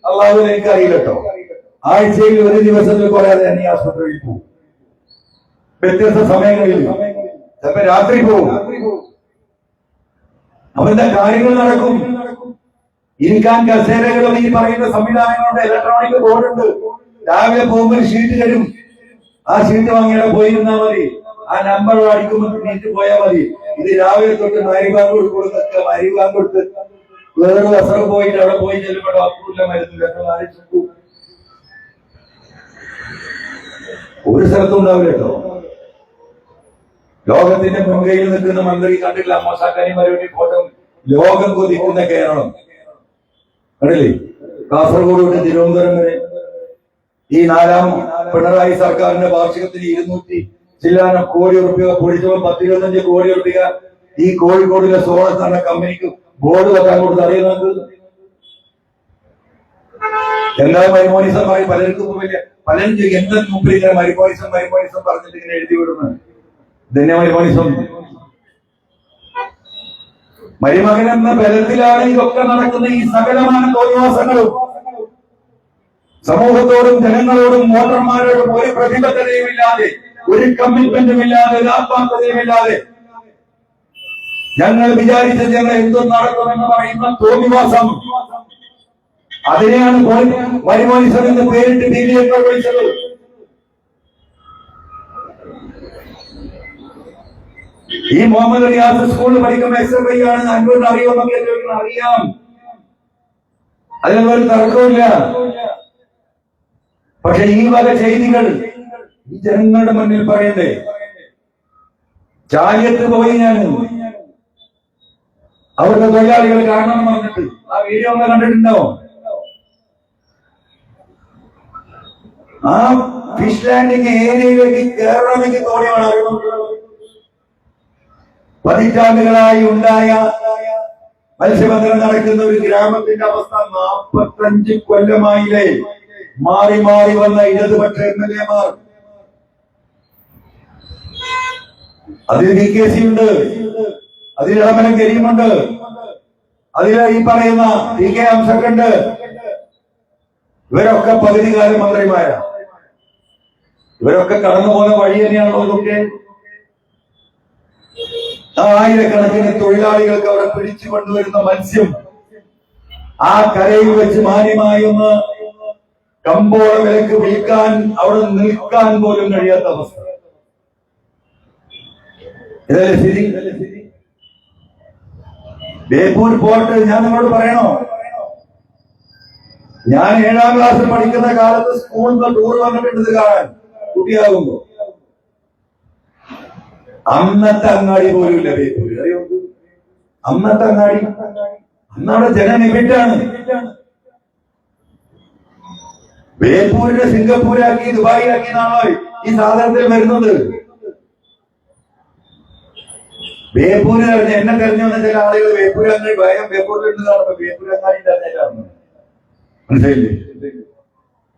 അള്ളാഹു എനിക്ക് അറിയില്ല കേട്ടോ. ആഴ്ചയിൽ ഒരു ദിവസത്തിൽ കുറയാതെ തന്നെ ഈ ആശുപത്രിയിൽ പോകും. വ്യത്യസ്ത സമയങ്ങളിൽ ചിലപ്പോ രാത്രി പോകും. അപ്പൊ എന്താ കാര്യങ്ങൾ നടക്കും. ഇരിക്കാൻ കസേരകളും ഈ പറയുന്ന സംവിധാനങ്ങളുടെ ഇലക്ട്രോണിക് ബോർഡുണ്ട്. രാവിലെ പോകുമ്പോൾ ഷീറ്റ് തരും. ആ ഷീറ്റ് വാങ്ങിയാൽ പോയിരുന്നാ മതി. ആ നമ്പർ അടിക്കുമ്പോൾ നീറ്റ് പോയാൽ മതി. ഇത് രാവിലെ തൊട്ട് മരിബാങ്ക് കൊടുക്കുക, മരിബാങ്ക് കൊടുത്ത് വേറെ അസർ പോയിട്ട് അവിടെ പോയി ചെല്ലുമ്പോൾ ഡോക്ടറില്ല, മരുന്നില്ല. ഒരു സ്ഥലത്തും ഉണ്ടാവില്ല കേട്ടോ. ലോകത്തിന്റെ മുൻകൈയിൽ നിൽക്കുന്ന മന്ത്രി കണ്ടില്ല മോശാക്കാനിമാരുടെ ഫോട്ടോ. ലോകം കൊതിക്കുന്ന കേരളം കണ്ടില്ലേ? കാസർഗോഡ് തൊട്ട് തിരുവനന്തപുരം വരെ ഈ 4ാം പിണറായി സർക്കാരിന്റെ വാർഷികത്തിന് 200 ചില്ലാനം കോടി റുപ്യ പൊടിച്ചപ്പോൾ 10-25 കോടി റുപ്യ ഈ കോഴിക്കോടിലെ സോളസ് എന്ന കമ്പനിക്ക് ബോർഡ് വെക്കാൻ കൊടുത്ത് അറിയുന്നത്. എല്ലാ മരുമോനിസമായി പലർക്കും പലരും എന്താ മുമ്പിൽ ഇങ്ങനെ മരുമോനിസം പറഞ്ഞിട്ട് ഇങ്ങനെ എഴുതി വിടുന്നത്. ഇതന്നെ മരുമോനിസം. മരുമകൻ എന്ന ബലത്തിലാണ് ഇതൊക്കെ നടക്കുന്ന. ഈ സകലമായ തോന്നിവാസങ്ങളും സമൂഹത്തോടും ജനങ്ങളോടും വോട്ടർമാരോടും ഒരു പ്രതിബദ്ധതയുമില്ലാതെ, ഒരു കമ്മിറ്റ്മെന്റും ഇല്ലാതെ, ഒരു ആത്മാർത്ഥതയുമില്ലാതെ ഞങ്ങൾ വിചാരിച്ചത് ഞങ്ങൾ എന്തും നടക്കുമെന്ന് പറയുന്ന തോന്നിവാസം, അതിനെയാണ് മരുമോനിസം എന്ന് പേരിട്ട് ടിവിയൊക്കെ വിളിച്ചത്. ഈ മുഹമ്മദ് റിയാസ് സ്കൂളിൽ പഠിക്കുന്ന SFI ആണ്. അന്നൂരിന് അറിയുമെന്നൊക്കെ അറിയാം, അതിനൊന്നും ഒരു തർക്കമില്ല. പക്ഷെ ഈ വക ചെയ്തികൾ ഈ ജനങ്ങളുടെ മുന്നിൽ പറയണ്ടേ? ചായത്ത് പോയി ഞാൻ അവിടുത്തെ തൊഴിലാളികൾ കാണണം പറഞ്ഞിട്ട് ആ വീഡിയോ ഒന്ന് കണ്ടിട്ടുണ്ടാവും. ആ ഫിഷ് ലാൻഡിങ് ഏരിയയിലേക്ക് കയറണമെങ്കിൽ തോന്നിയാണ്. പതിറ്റാണ്ടുകളായി ഉണ്ടായ മത്സ്യബന്ധനം നടക്കുന്ന ഒരു ഗ്രാമത്തിന്റെ അവസ്ഥ 45 കൊല്ലമായില്ലേ? മാറി മാറി വന്ന ഇടതുപക്ഷ MLA-മാർ, അതിൽ DKC ഉണ്ട്, അതിൽ ഇളമരം കരീമുണ്ട്, അതിൽ ഈ പറയുന്ന TK ഹംസക്കുണ്ട്. ഇവരൊക്കെ പകുതികാലം മന്ത്രിമാരാണ്. ഇവരൊക്കെ കടന്നു പോകുന്ന വഴി തന്നെയാണല്ലോ ഇതൊക്കെ. ആയിരക്കണക്കിന് തൊഴിലാളികൾക്ക് അവിടെ പിടിച്ചു കൊണ്ടുവരുന്ന മത്സ്യം ആ കരയിൽ വെച്ച് മാന്യമായി ഒന്ന് കമ്പോള വിലക്ക് വിൽക്കാൻ അവിടെ നിൽക്കാൻ പോലും കഴിയാത്ത അവസ്ഥ. ഇതല്ലേ സ്ഥിതി? ബേപ്പൂർ പോർട്ട് ഞാൻ നിങ്ങളോട് പറയണോ? ഞാൻ 7ാം ക്ലാസ്സിൽ പഠിക്കുന്ന കാലത്ത് സ്കൂളിൽ നിന്ന് ടൂർ വന്നിട്ടുണ്ട് കാണാൻ, കുട്ടിയാകുമ്പോ. അന്നത്തെ അങ്ങാടി പോലും ഇല്ല ബേപ്പൂർ. അറിയോ? അന്നത്തെ അങ്ങാടി, അന്നവിടെ ജനനിബിഡാണ്. ബേപ്പൂരിനെ സിംഗപ്പൂരാക്കി ദുബായിലാക്കി എന്നാണോ ഈ സാധനത്തിൽ വരുന്നത്? ബേപ്പൂര് എന്നെ തെരഞ്ഞു വന്ന ചില ആളുകൾ ബേപ്പൂർ അങ്ങാടി ഭയം ബേപ്പൂരിലുണ്ട് കാണുമ്പോ ബേപ്പൂർ അങ്ങാടി തെരഞ്ഞിട്ടാണ്. മനസ്സിലായില്ലേ?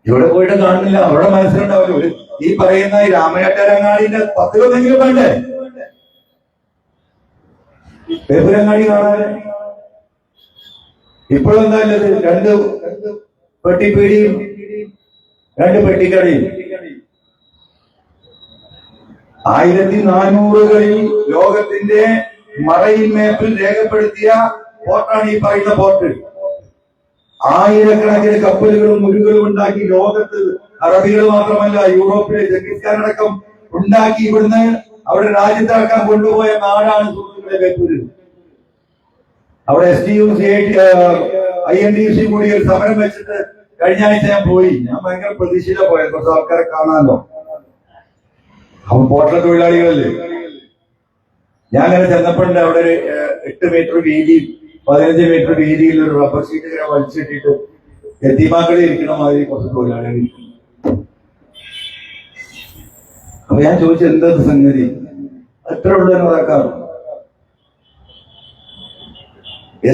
ഇവിടെ പോയിട്ട് കാണുന്നില്ല. അവിടെ മനസ്സിലുണ്ടാവില്ല. ഈ പറയുന്ന ഈ രാമനാട്ടരങ്ങാടിന്റെ 10 കൊല്ലെങ്കിലും വേണ്ടേ ബേപ്പൂരങ്ങാടി കാണാൻ? ഇപ്പോഴെന്തായാലും 2 പെട്ടിപ്പീടിയും 2 പെട്ടിക്കടയും. 1400കളിൽ ലോകത്തിന്റെ മറൈൻ മാപ്പിൽ രേഖപ്പെടുത്തിയ പോർട്ടാണ് ഈ പറയുന്ന പോർട്ട്. ആയിരക്കണക്കിന് കപ്പലുകളും മുരുകളും ഉണ്ടാക്കി ലോകത്ത് അറബികൾ മാത്രമല്ല യൂറോപ്പിലെ ജംഗീസ്ഖാനടക്കം ഉണ്ടാക്കി ഇവിടുന്ന് അവിടെ രാജ്യത്താക്കാൻ കൊണ്ടുപോയ നാടാണ് സുഹൃത്തുക്കളെ ബേപ്പൂര്. അവിടെ STU INTUC കൂടി ഒരു സമരം വെച്ചിട്ട് കഴിഞ്ഞ ആഴ്ച ഞാൻ പോയി. ഞാൻ ഭയങ്കര പ്രതീക്ഷയില പോയത്, കുറച്ച് ആൾക്കാരെ കാണാനോ. അപ്പൊ പോട്ട തൊഴിലാളികളല്ലേ. ഞാൻ അങ്ങനെ ചെന്നപ്പോണ്ട് അവിടെ ഒരു 8 മീറ്റർ വീതി 15 മീറ്റർ വീതിയിൽ ഒരു റബ്ബർ ഷീറ്റ് ഇങ്ങനെ വലിച്ചിട്ടിട്ട് എത്തിമാക്കളിൽ ഇരിക്കണ മാതിരി കുറച്ച് തൊഴിലാളികൾ ഇരിക്കുന്നു. അപ്പൊ ഞാൻ ചോദിച്ചു എന്താ സംഗതി, എത്ര ഉള്ളതെന്ന് നടക്കാറുണ്ട്.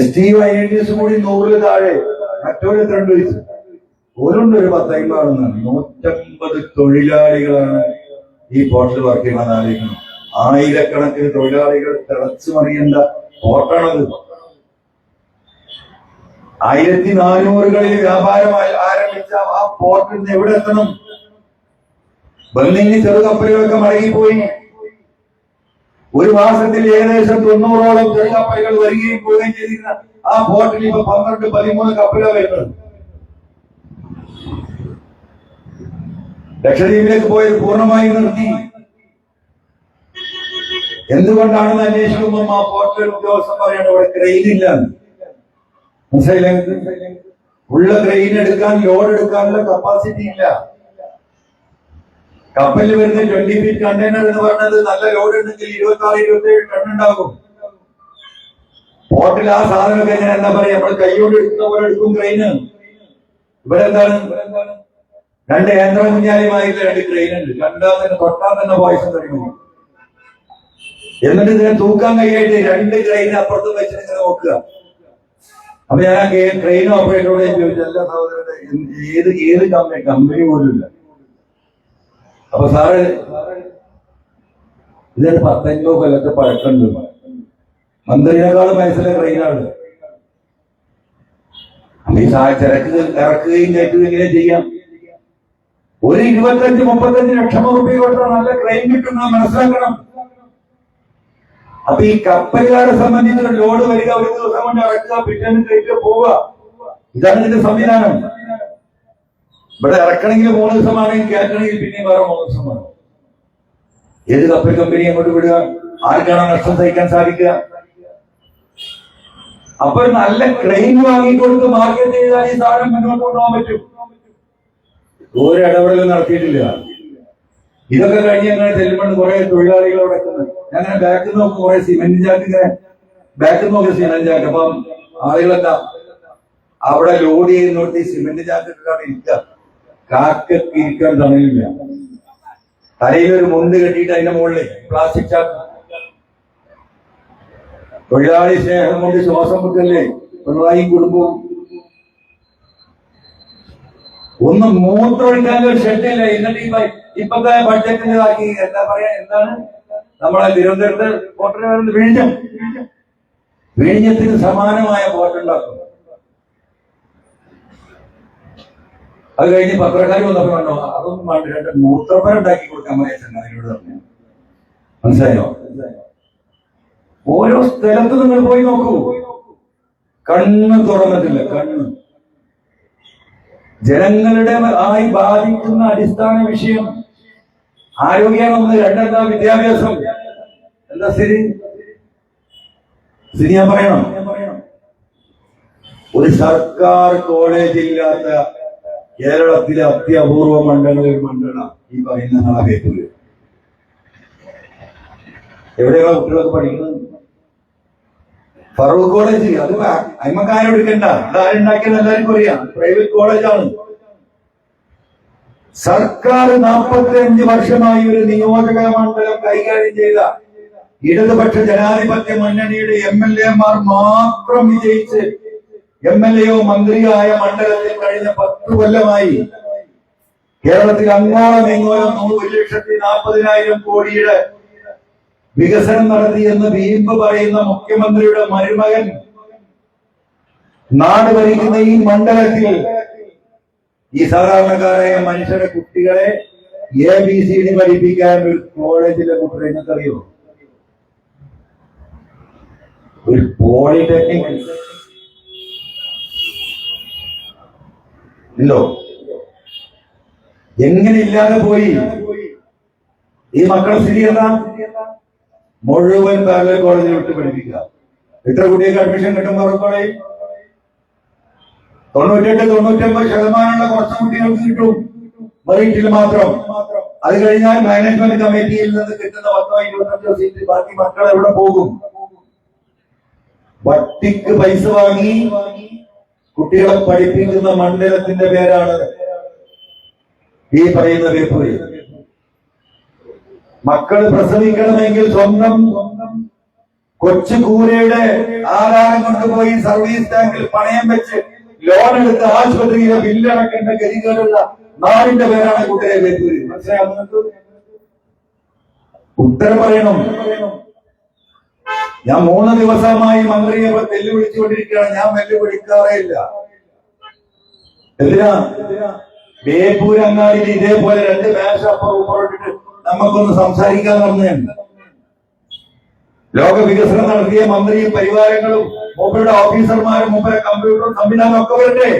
ST INTS കൂടി 100 താഴെ, മറ്റൊരു 2 വയസ്സ് ഓരോണ്ട് ഒരു 10 ആളെന്നാണ്. 150 തൊഴിലാളികളാണ് ഈ പോർട്ടിൽ വർക്ക് ചെയ്യണമെന്ന് ആലോചിക്കണം. ആയിരക്കണക്കിന് തൊഴിലാളികൾ തിളച്ചു മറിയേണ്ട പോർട്ടാണത്. 1400കളിൽ വ്യാപാരമായി ആരംഭിച്ച ആ പോർട്ടിൽ നിന്ന് എവിടെ എത്തണം? ബന്ദിങ്ങി ചെറുകപ്പലുകളൊക്കെ മടങ്ങിപ്പോയി. ഒരു മാസത്തിൽ ഏകദേശം 90ഓളം ചെറുകപ്പലുകൾ വരികയും പോവുകയും ചെയ്തിരുന്ന ആ പോർട്ടിൽ ഇപ്പൊ 12-13 കപ്പലാണ് വരുന്നത്. ലക്ഷദ്വീപിലേക്ക് പോയത് പൂർണ്ണമായി നിർത്തി. എന്തുകൊണ്ടാണെന്ന് അന്വേഷിക്കുമ്പോൾ ആ പോർട്ടിൽ ഉദ്യോഗസ്ഥൻ പറയണം ഇവിടെ ക്രെയിൻ ഇല്ല. മനസ്സിലായില്ലേ? ഉള്ള ക്രെയിൻ എടുക്കാൻ, ലോഡ് എടുക്കാനുള്ള കപ്പാസിറ്റി ഇല്ല. കപ്പലിൽ വരുന്ന 20 ഫീറ്റ് കണ്ടെയ്നർ എന്ന് പറഞ്ഞത് നല്ല ലോഡ് ഉണ്ടെങ്കിൽ 26-27 ടൺ ഉണ്ടാകും. പോർട്ടിൽ ആ സാധനമൊക്കെ എങ്ങനെ എന്താ പറയാ, നമ്മൾ കൈകൊണ്ട് എടുക്കുന്ന പോലെ എടുക്കും ക്രെയിന്. ഇവിടെ എന്താണ്, 2 യന്ത്രം കുഞ്ഞാലിമായിട്ടുള്ള 2 ക്രെയിൻ ഉണ്ട്. കണ്ടാൽ തന്നെ തൊട്ടാൽ തന്നെ വോയിസ് തുടങ്ങി. എന്നിട്ട് ഇതിനെ തൂക്കാൻ കഴിയായിട്ട് 2 ക്രെയിൻ അപ്പുറത്തും വെച്ചിട്ട് ഇങ്ങനെ നോക്കുക. അപ്പൊ ഞാൻ ക്രെയിൻ ഓപ്പറേറ്ററോട് ചോദിച്ചു, എല്ലാ സഹോദരന്റെ ഏത് കമ്പനി പോലും ഇല്ല. അപ്പൊ സാറ് ഇതൊരു 15 കൊല്ലത്തെ പഴക്കമുണ്ട്. മന്ത്രിനേക്കാളും വയസ്സിലെ ട്രെയിനാണ്. അപ്പൊ ഈ ചരക്ക് ഇറക്കുകയും കയറ്റുകയും ഇങ്ങനെ ചെയ്യാം. ഒരു 25-35 ലക്ഷം രൂപ കൊടുത്താൽ നല്ല ട്രെയിൻ കിട്ടുന്ന മനസ്സിലാക്കണം. അപ്പൊ ഈ കപ്പലുകാരെ സംബന്ധിച്ച് ലോഡ് വരിക, ഒരു ദിവസം കൊണ്ട് ഇറക്കുക, പിറ്റേന്ന് കയറ്റുക, പോവുക. ഇതാണ് ഇതിന്റെ സംവിധാനം. ഇവിടെ ഇറക്കണമെങ്കിൽ 3 ദിവസമാണെങ്കിൽ കയറ്റണമെങ്കിൽ പിന്നെയും വേറെ 3 ദിവസമാണ്. ഏത് കപ്പൽ കമ്പനി അങ്ങോട്ട് വിടുക? ആർക്കാണോ നഷ്ടം സഹിക്കാൻ സാധിക്കുക? അപ്പൊ നല്ല ക്രെയിൻ വാങ്ങിക്കൊടുത്ത് മാർക്കറ്റ് ചെയ്താൽ ഈ സാധനം മുന്നോട്ട് കൊണ്ടുപോകാൻ പറ്റും. ഒരു ഇടപെടലും നടത്തിയിട്ടില്ല. ഇതൊക്കെ കഴിഞ്ഞ് അങ്ങനെ ചെല്ലുമ്പോൾ കുറെ തൊഴിലാളികൾ അവിടെ എത്തുന്നത്. ഞാൻ അങ്ങനെ ബാക്കിൽ നോക്കും, കുറെ സിമെന്റ് ചാക്ക് ഇങ്ങനെ ബാക്കിൽ നോക്കി സിമെന്റ് ചാക്ക്. അപ്പം ആളുകളെന്താ അവിടെ ലോഡ് ചെയ്യുന്നോട്ട് ഈ സിമെന്റ് ചാക്ക് ഇട്ടിട്ടാണ് ഇരിക്കുക. കാക്കൊക്കെ ഇരിക്കാൻ തണലില്ല. തലയിലൊരു മുണ്ട് കെട്ടിയിട്ട് അതിന്റെ മുകളിൽ പ്ലാസ്റ്റിക് ചാക്ക്. തൊഴിലാളി സ്നേഹം കൊണ്ട് ശ്വാസം മുട്ടല്ലേ പിണറായിയും കുടുംബവും. ഒന്നും മൂത്രമൊഴിക്കാൻ ഒരു ഷെഡില്ല. എന്നിട്ട് ഇപ്പത്തെ ബഡ്ജറ്റിൻ്റെതാക്കി എന്താ പറയാ, എന്താണ് നമ്മളെ തിരുവനന്തപുരത്ത് പോർട്ടിന് വരുന്നത്? വിഴിഞ്ഞം. വിഴിഞ്ഞത്തിന് സമാനമായ പോർട്ടുണ്ടാക്കും. അത് കഴിഞ്ഞ് പത്രക്കാർ വന്നപ്പോ കണ്ടോ, അതൊന്നും വേണ്ട, മൂത്രപ്പര ഉണ്ടാക്കി കൊടുക്കാൻ പറയാ ചങ്ങാതിനോട് പറഞ്ഞു. മനസ്സിലായോ? ഓരോ സ്ഥലത്ത് നിങ്ങൾ പോയി നോക്കൂ, കണ്ണ് തുറന്നിട്ടില്ല. കണ്ണ് ജനങ്ങളുടെ ആയി ബാധിക്കുന്ന അടിസ്ഥാന വിഷയം ആരോഗ്യമാണ്. 2 വിദ്യാഭ്യാസം. എന്താ സ്ഥിതി ഞാൻ പറയണം. ഒരു സർക്കാർ കോളേജ് ഇല്ലാത്ത കേരളത്തിലെ അത്യപൂർവ മണ്ഡലങ്ങളിൽ മണ്ഡല ഈ പറയുന്ന നാളേറ്റൂര്. എവിടെയാണ് കുട്ടികളൊക്കെ പഠിക്കുന്നത്? ഫറൂഖ് കോളേജ്. അത് അയ്മക്കാരും എടുക്കണ്ട, അതാരുണ്ടാക്കിയെന്ന് എല്ലാവർക്കും അറിയാം. പ്രൈവറ്റ് കോളേജാണ്. സർക്കാർ 45 വർഷമായി ഒരു നിയോജക മണ്ഡലം കൈകാര്യം ചെയ്ത ഇടതുപക്ഷ ജനാധിപത്യ മുന്നണിയുടെ MLA-മാർ മാത്രം വിജയിച്ച് MLA-യോ മന്ത്രിയോ ആയ മണ്ഡലത്തിൽ കഴിഞ്ഞ 10 കൊല്ലമായി കേരളത്തിൽ അങ്ങോളം ഇങ്ങോളം 1,40,000 കോടിയുടെ വികസനം നടത്തി എന്ന് വീമ്പ് പറയുന്ന മുഖ്യമന്ത്രിയുടെ മരുമകൻ നാട് ഭരിക്കുന്ന ഈ മണ്ഡലത്തിൽ ഈ സാധാരണക്കാരായ മനുഷ്യരുടെ കുട്ടികളെ ABCD പഠിപ്പിക്കാൻ ഒരു കോളേജിലെ കുട്ടികളെ നിങ്ങൾക്കറിയോ? ഒരു പോളിടെക്നിക് ഇല്ലോ? എങ്ങനെ ഇല്ലാതെ പോയി? ഈ മക്കളുടെ സ്ഥിതി എന്താ? മുഴുവൻ പാരലൽ കോളേജിൽ വിട്ട് പഠിപ്പിക്കുക. എത്ര കുട്ടികൾക്ക് അഡ്മിഷൻ കിട്ടും? കോളേജ് 98-99% കുറച്ച് കുട്ടികൾക്ക് കിട്ടും, മെറിറ്റിൽ മാത്രം. അത് കഴിഞ്ഞാൽ മാനേജ്മെന്റ് കമ്മിറ്റിയിൽ നിന്ന് കിട്ടുന്ന 10-25 സീറ്റ് ബാക്കി മക്കൾ എവിടെ പോകും? വട്ടിക്ക് പൈസ വാങ്ങി കുട്ടികളെ പഠിപ്പിക്കുന്ന മണ്ഡലത്തിന്റെ പേരാണ് ഈ പറയുന്ന വേപ്പൂരി. മക്കൾ പ്രസവിക്കണമെങ്കിൽ സ്വന്തം കൊച്ചു കൂരയുടെ ആധാരം കൊണ്ടുപോയി സർവീസ് ടാങ്കിൽ പണയം വെച്ച് ലോൺ എടുത്ത് ആശുപത്രിയിലെ ബില്ലടക്കേണ്ട ഗതികളുള്ള നാടിന്റെ പേരാണ് കുട്ടിയെ വേപ്പൂരി. മനസ്സിലാകുന്നത്? ഉത്തരം പറയണം. ഞാൻ 3 ദിവസമായി മന്ത്രിയെ വെല്ലുവിളിച്ചുകൊണ്ടിരിക്കുകയാണ്. ഞാൻ വെല്ലുവിളിക്കാറേ ഇല്ല. എന്തിനാ? ബേപ്പൂർ അങ്ങാടിയിൽ ഇതേപോലെ 2 മേശ അപ്പുറമിട്ട് നമുക്കൊന്ന് സംസാരിക്കാൻ പറഞ്ഞുണ്ട്. ലോക വികസനം നടത്തിയ മന്ത്രിയും പരിവാരങ്ങളും മൂപ്പരുടെ ഓഫീസർമാരും മൂപ്പരെ കമ്പ്യൂട്ടറും സംവിധാനം ഒക്കെ വരട്ടെ.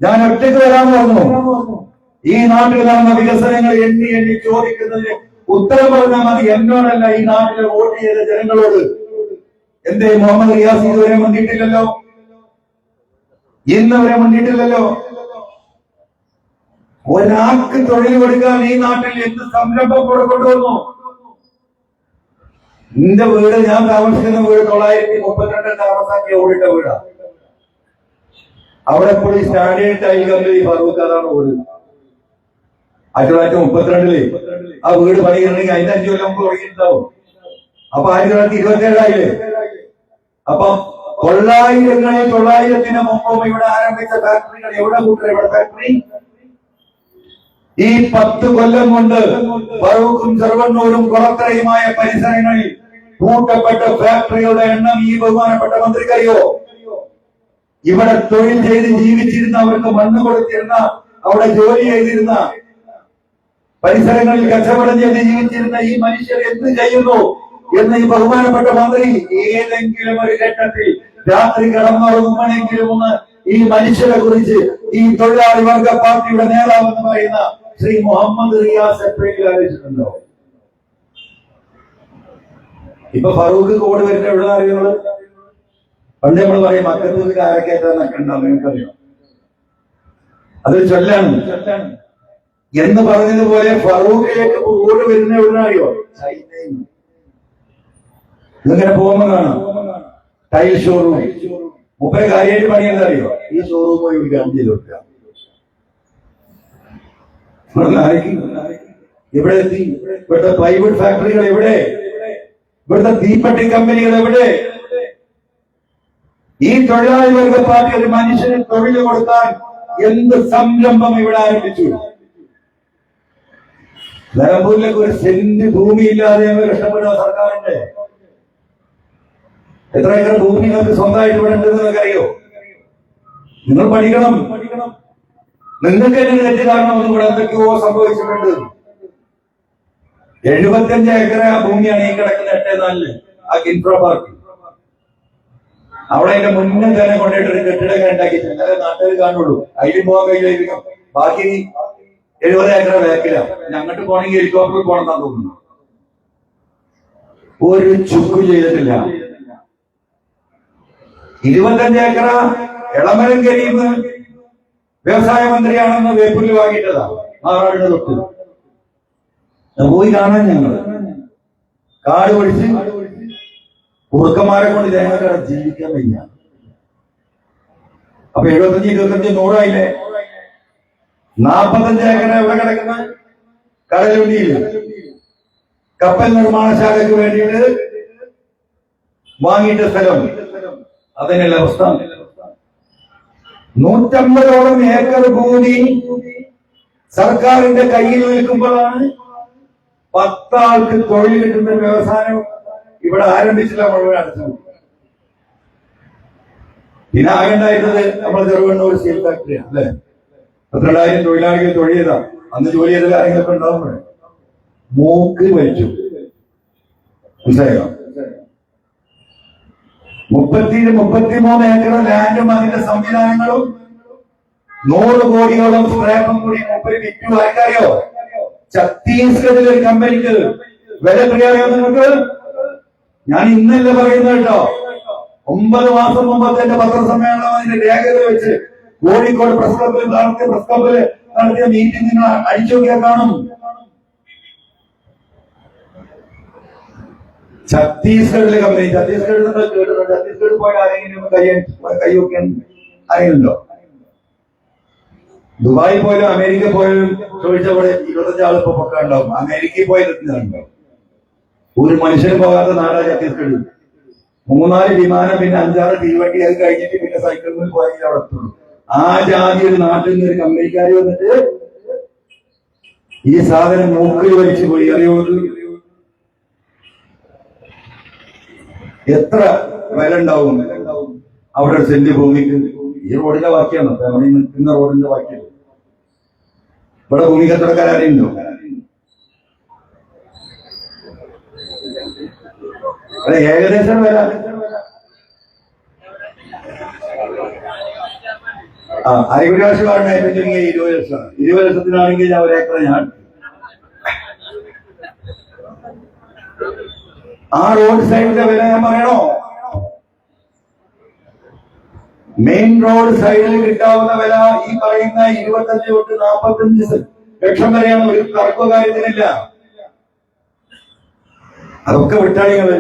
ഞാൻ ഒറ്റയ്ക്ക് വരാൻ പറഞ്ഞു. ഈ നാട്ടിൽ നടന്ന വികസനങ്ങൾ എണ്ണി എണ്ണി ചോദിക്കുന്നതിന് ഉത്തരം പറഞ്ഞാൽ മതി. എന്നോടല്ല, ഈ നാട്ടിലെ വോട്ട് ചെയ്ത ജനങ്ങളോട്. എന്തേ മുഹമ്മദ് റിയാസ് ഇതുവരെ മുന്നിട്ടില്ലല്ലോ, ഇന്നുവരെ മുന്നിട്ടില്ലല്ലോ. ഒരാൾക്ക് തൊഴിൽ കൊടുക്കാൻ ഈ നാട്ടിൽ എന്ത് സംരംഭം കൊണ്ടുവന്നു? എന്റെ വീട്, ഞാൻ താമസിക്കുന്ന വീട് 932 താമസാക്കിയ ഓടിട്ട വീടാ. അവിടെ എപ്പോഴും സ്റ്റാൻഡേർഡ് ടൈൽ കമ്പനി ഫറൂഖ്, അതാണ് വീട്. 1932 ആ വീട് പണിയുണ്ടെങ്കിൽ അതിന്റെ 5 കൊല്ലം മുമ്പ് തുടങ്ങിയിട്ടുണ്ടാവും. അപ്പൊ 1927 അപ്പൊ 900-ത്തിന് മുമ്പും ഇവിടെ ആരംഭിച്ച ഫാക്ടറികൾ എവിടെ കൂട്ടർ? ഇവിടെ ഫാക്ടറി ഈ 10 കൊല്ലം കൊണ്ട് ഫറൂഖും ചെറുവണ്ണൂരും കുളത്തറയുമായ പരിസരങ്ങളിൽ കൂട്ടപ്പെട്ട ഫാക്ടറികളുടെ എണ്ണം ഈ ബഹുമാനപ്പെട്ട മന്ത്രിക്കറിയോ? ഇവിടെ തൊഴിൽ ചെയ്ത് ജീവിച്ചിരുന്ന, അവർക്ക് മണ്ണ് കൊടുത്തിരുന്ന, അവിടെ ജോലി ചെയ്തിരുന്ന, പരിസരങ്ങളിൽ കച്ചവടം ചെയ്ത് ജീവിച്ചിരുന്ന ഈ മനുഷ്യർ എന്ത് ചെയ്യുന്നു എന്ന് ഈ ബഹുമാനപ്പെട്ട മന്ത്രി ഏതെങ്കിലും ഒരു ഘട്ടത്തിൽ രാത്രി കടന്നുറങ്ങുമ്പോഴെങ്കിലും ഒന്ന് ഈ മനുഷ്യരെ കുറിച്ച് ഈ തൊഴിലാളി വർഗ പാർട്ടിയുടെ നേതാവെന്ന് പറയുന്ന ശ്രീ മുഹമ്മദ് റിയാസ് എപ്പോഴെങ്കിലും ആലോചിച്ചിട്ടുണ്ടോ? ഇപ്പൊ ഫറൂഖ് കോഡ് വരുന്ന എവിടെ അറിയുന്നത്? പണ്ട് നമ്മൾ പറയും മക്കത്തൂർ കാരക്കേറ്റെന്നൊക്കെ ഉണ്ടാവും, നിങ്ങൾക്കറിയാം. അതൊരു ചൊല്ലാണ്. എന്ന് പറഞ്ഞതുപോലെ ഫറൂഖിലേക്ക് കോഡ് വരുന്ന എവിടെ അറിയോ? ചൈനയിൽ. ഇതിങ്ങനെ പോകുമ്പോ കാണാം ടൈൽ ഷോറൂം. മുപ്പേ കാര്യമായിട്ട് പണി എന്താ അറിയോ? ഈ ഷോറൂം പോയി ഉദ്ഘാടനം ചെയ്ത് കൊടുക്കുക. ഇവിടെ എത്തി? ഇവിടുത്തെ പ്ലൈവുഡ് ഫാക്ടറികൾ എവിടെ? ഇവിടുത്തെ തീപ്പെട്ടി കമ്പനികൾ എവിടെ? ഈ തൊഴിലാളി വർഗ പാർട്ടി ഒരു മനുഷ്യന് തൊഴിൽ കൊടുക്കാൻ എന്ത് സംരംഭം ഇവിടെ ആരംഭിച്ചു? നിലമ്പൂരിലേക്ക് ഒരു സെന്റ് ഭൂമിയില്ലാതെ ഞങ്ങൾ കഷ്ടപ്പെടുന്ന സർക്കാരിന്റെ എത്ര ഏക്കർ ഭൂമി നിങ്ങൾക്ക് സ്വന്തമായിട്ട് ഇവിടെ ഉണ്ടെന്ന് നിങ്ങൾക്ക് അറിയോ? നിങ്ങൾ പഠിക്കണം. നിങ്ങൾക്ക് എന്നെ തെറ്റ് കാരണമെന്ന് ഇവിടെ എന്തൊക്കെയോ സംഭവിച്ചിട്ടുണ്ട്. 75 ഏക്കർ ആ ഭൂമിയാണ് ഈ കിടക്കുന്ന 8-4 ആ കിൻഫ്ര പാർക്ക്. അവിടെ അതിന്റെ മുന്നേ തന്നെ കൊണ്ടുപോയിട്ട് ഒരു കെട്ടിടങ്ങൾ ഉണ്ടാക്കിയിട്ടുണ്ട്. അതായത് നാട്ടുകാർ കാണുള്ളൂ, അതിലും പോകാൻ കഴിയില്ലായിരിക്കും. ബാക്കി 70 ഏക്കർ ബാക്കില. അങ്ങോട്ട് പോകണമെങ്കിൽ ഹെലികോപ്റ്ററിൽ പോകണമെന്നാണ് തോന്നുന്നു. ഒരു ചുക്ക് ചെയ്തിട്ടില്ല. 25 ഏക്കർ എളമരം കരീം വ്യവസായ മന്ത്രിയാണെന്ന് വേപ്പൂരിൽ വാങ്ങിയിട്ടതാ. മാറാടിന്റെ തൊട്ട് പോയി കാണാൻ ഞങ്ങള് കാട് പഠിച്ച് കുറുക്കന്മാരെ കൊണ്ട് ജനങ്ങൾക്കടെ ജീവിക്കാൻ വയ്യ. അപ്പൊ 75-25 100 45 ഏക്കർ എവിടെ കിടക്കുന്ന കടലുണ്ടിയിൽ കപ്പൽ നിർമ്മാണശാലയ്ക്ക് വേണ്ടിയിട്ട് വാങ്ങിയിട്ട സ്ഥലം. അതിനുള്ള അവസ്ഥ 150ഓളം ഏക്കർ ഭൂമി സർക്കാരിന്റെ കയ്യിൽ നിൽക്കുമ്പോഴാണ് 10 ആൾക്ക് തൊഴിൽ കിട്ടുന്ന വ്യവസായം ഇവിടെ ആരംഭിച്ചില്ല. മുഴുവൻ അടച്ചു. പിന്നെ ആകെണ്ടായിരുന്നത് നമ്മൾ ചെറുവണ്ണൂർ സ്റ്റീൽ ഫാക്ടറിയാണ് അല്ലെ. 12,000 തൊഴിലാളികൾ തൊഴിൽ ചെയ്താ അന്ന് ജോലി ചെയ്ത കാര്യങ്ങളൊക്കെ ഉണ്ടാവുമ്പോഴേ മൂക്ക് വലിച്ചു. മനസ്സിലായോ? 33 ഏക്കർ ലാൻഡും അതിന്റെ സംവിധാനങ്ങളും 100 കോടിയോളം സ്ക്രാപ്പും കൂടി മൂപ്പര് വിറ്റു. ആർക്കറിയോ? ഛത്തീസ്ഗഡിലെ ഒരു കമ്പനിക്ക്. വില എത്രയാറിയോ നിങ്ങൾക്ക്? ഞാൻ ഇന്നല്ല പറയുന്നത് കേട്ടോ. 9 മാസം മുമ്പത്തെ എന്റെ പത്രസമ്മേളനം അതിന്റെ രേഖകൾ വെച്ച് കോഴിക്കോട് പ്രസ് ക്ലബിൽ നടത്തിയ മീറ്റിംഗ് നിങ്ങൾ അടിച്ചു നോക്കിയാൽ കാണും. ഛത്തീസ്ഗഡിലെ കമ്പനി, ഛത്തീസ്ഗഡിൽ നിങ്ങൾ കേട്ടിട്ടുണ്ടോ? ഛത്തീസ്ഗഡിൽ പോയ ആരെങ്കിലും കൈ വയ്ക്കാൻ അറിയുന്നുണ്ടോ? ദുബായിൽ പോയാലും അമേരിക്ക പോയാലും ചോദിച്ചവിടെ 25 ആൾ ഇപ്പൊ പൊക്ക ഉണ്ടാവും. അമേരിക്കയിൽ പോയിട്ടുണ്ടോ? ഒരു മനുഷ്യനും പോകാത്ത നാടാ ഛത്തീസ്ഗഡ്. 3-4 വിമാനം, പിന്നെ 5-6 തീവണ്ടി, അത് കഴിഞ്ഞിട്ട് പിന്നെ സൈക്കിളിൽ പോയെങ്കിൽ അവിടെ എത്തുള്ളൂ. ആ ജാതി ഒരു നാട്ടിൽ നിന്ന് ഒരു കമ്പനിക്കാർ വന്നിട്ട് ഈ സാധനം മൂക്കിൽ വലിച്ചു പോയി. അറിയോ എത്ര വില ഉണ്ടാവും അവിടെ സെന്റ് ഭൂമിക്ക്? ഈ റോഡിന്റെ ബാക്കിയാണ്, നമ്മൾ ഈ നിൽക്കുന്ന റോഡിന്റെ ബാക്കിയാണ്. ഇവിടെ ഭൂമി കച്ചവടക്കാരുണ്ടോ? ഏകദേശം വില അരകുരി വർഷമായിട്ട് 20 ലക്ഷം. 20 ലക്ഷത്തിനാണെങ്കിൽ ഞാൻ ഒരേക്കർ ഞാൻ ആ റോഡ് സൈഡിന്റെ വില ഞാൻ പറയണോ? മെയിൻ റോഡ് സൈഡിൽ കിട്ടാവുന്ന വില ഈ പറയുന്ന 25 തൊട്ട് 45 ലക്ഷം വരെയാണ്. ഒരു തർക്ക കാര്യത്തിനില്ല. അതൊക്കെ വിട്ടാളികള്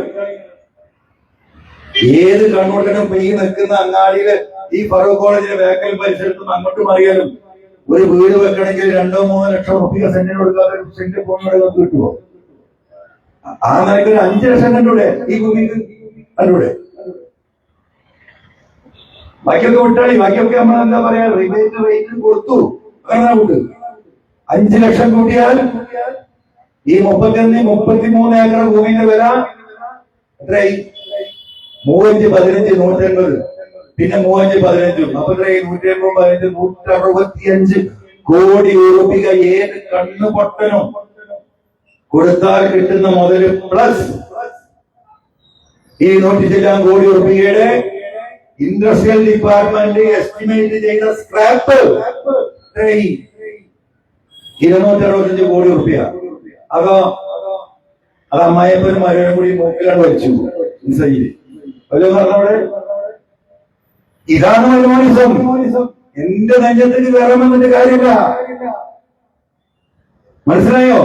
ഏത് കണ്ണൂർക്കനും ഇപ്പൊ ഈ നിൽക്കുന്ന അങ്ങാടിയില് ഈ ഫറൂഖ് കോളേജിലെ വേക്കൽ പരിസരത്തും അങ്ങോട്ടും അറിയാലും ഒരു വീട് വെക്കണമെങ്കിൽ 2-3 ലക്ഷം റുപ്യ സെന്റിന് കൊടുക്കാതെ ഒരു സെന്റ് ഭൂമിയുടെ കിട്ടുമോ? ആ നിലയ്ക്ക് ഒരു 5 ലക്ഷം കണ്ടൂടെ? ഈ ഭൂമിക്ക് കണ്ടൂടെ? ബാക്കിയൊക്കെ വിട്ടാളി. ബാക്കിയൊക്കെ നമ്മൾ എന്താ പറയാ, റിബേറ്റ് റേറ്റ് കൊടുത്തു. അങ്ങനെ കൂട്ട് 5 ലക്ഷം കൂട്ടിയാൽ ഈ 33 ഏക്കർ ഭൂമിന്റെ വില എത്രയായി? 35, 15, 180, പിന്നെ 35, 15, അപ്പൊ 180, 165 കോടി രൂപ. ഏത് കണ്ണു പൊട്ടനും കൊടുത്താൽ കിട്ടുന്ന മുതല് പ്ലസ് ഈ 100 കോടി രൂപയുടെ ഇൻഡസ്ട്രിയൽ ഡിപ്പാർട്ട്മെന്റ് എസ്റ്റിമേറ്റ് ചെയ്ത സ്ക്രാപ്പ് 265 കോടി രൂപ. അതോ അത് അമ്മായപ്പനും മകനും കൂടി മൂക്കിലാണ് വലിച്ചു. വല്ലോ പറഞ്ഞവിടെ ഇതാണ് മരുമോണിസം. എന്റെ നെഞ്ചത്തേക്ക് കയറാമെന്നിട്ട് കാര്യമില്ല. മനസ്സിലായോ?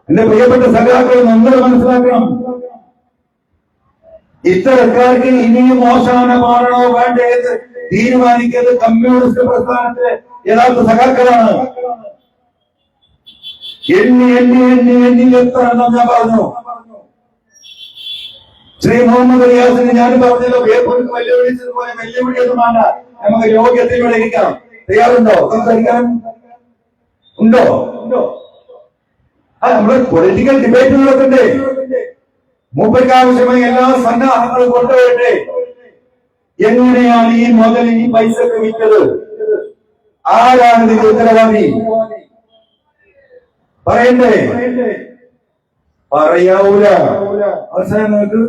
എന്റെ പ്രിയപ്പെട്ട സഖാക്കൾ നമ്മൾ മനസ്സിലാക്കണം. ഇത്തരക്കാർക്ക് ഇനിയും മോശമാണോ വേണ്ടത് തീരുമാനിക്കുന്നത് കമ്മ്യൂണിസ്റ്റ് പ്രസ്ഥാനത്തിലെ യഥാർത്ഥ സഖാക്കളാണ്. എണ്ണി എത്തണം ഞാൻ പറഞ്ഞു. ശ്രീ മുഹമ്മദ് റിയാസിന് ഞാൻ പറഞ്ഞല്ലോ, വേർപൊരുക്ക് വെല്ലുവിളിച്ചതുപോലെ വെല്ലുവിളിയൊന്നും വേണ്ട, നമുക്ക് യോഗ്യതയോടെ ഇരിക്കാം. തയ്യാറുണ്ടോ? സംസാരിക്കാൻ ഉണ്ടോ? നമ്മള് പൊളിറ്റിക്കൽ ഡിബേറ്റ് നടത്തണ്ടേ? മൂപ്പർക്ക് ആവശ്യമായി എല്ലാ സന്നാഹങ്ങളും കൊണ്ടുവരട്ടെ. എങ്ങനെയാണ് ഈ മുതൽ ഈ പൈസക്ക് വിറ്റത്? ആരാണ് ഇതിന്റെ ഉത്തരവാദി? പറയണ്ടേ? പറയാവൂല. അവസാനം നോക്ക്,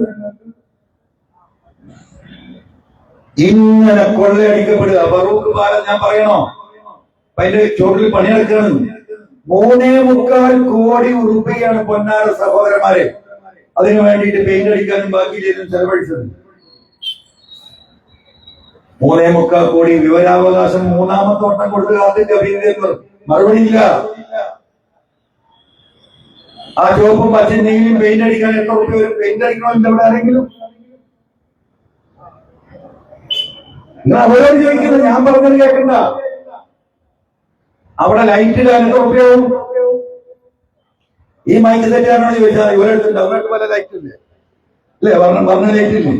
ഇങ്ങനെ കൊള്ളയടിക്കപ്പെടുക. ഫറൂഖ് പാലം ഞാൻ പറയണോ? അതിന്റെ ചോട്ടിൽ പണിയെടുക്കുകയാണ്. 3.25 കോടി രൂപയാണ് പൊന്നാര സഹോദരന്മാരെ അതിനു വേണ്ടിയിട്ട് പെയിന്റ് അടിക്കാനും ബാക്കി ചെയ്തും ചെലവഴിച്ചത്. 3.25 കോടി. വിവരാവകാശം 3ാമത്തെ വട്ടം കൊടുത്ത് അതിന്റെ അഭിനന്ദനങ്ങൾ മറുപടിയില്ല. ആ ചുവപ്പും പച്ചയും നീലും പെയിന്റ് അടിക്കാൻ എത്ര രൂപ വരും? പെയിന്റ് അടിക്കണമെന്ന് ഇവിടെ ആരെങ്കിലും നിങ്ങൾ അവരോട് ചോദിക്കുന്നത്, ഞാൻ പറഞ്ഞത് കേൾക്കണ്ട. അവിടെ ലൈറ്റ് ഇടാൻ എത്ര രൂപയാവും? ഈ മൈക്ക് സെറ്റാണോ ചോദിച്ചാൽ ഇവരെടുത്തുണ്ട്. അവർക്ക് പല ലൈറ്റ് ഇല്ലേ? അല്ലേ? പറഞ്ഞ ലൈറ്റ് ഇല്ലേ?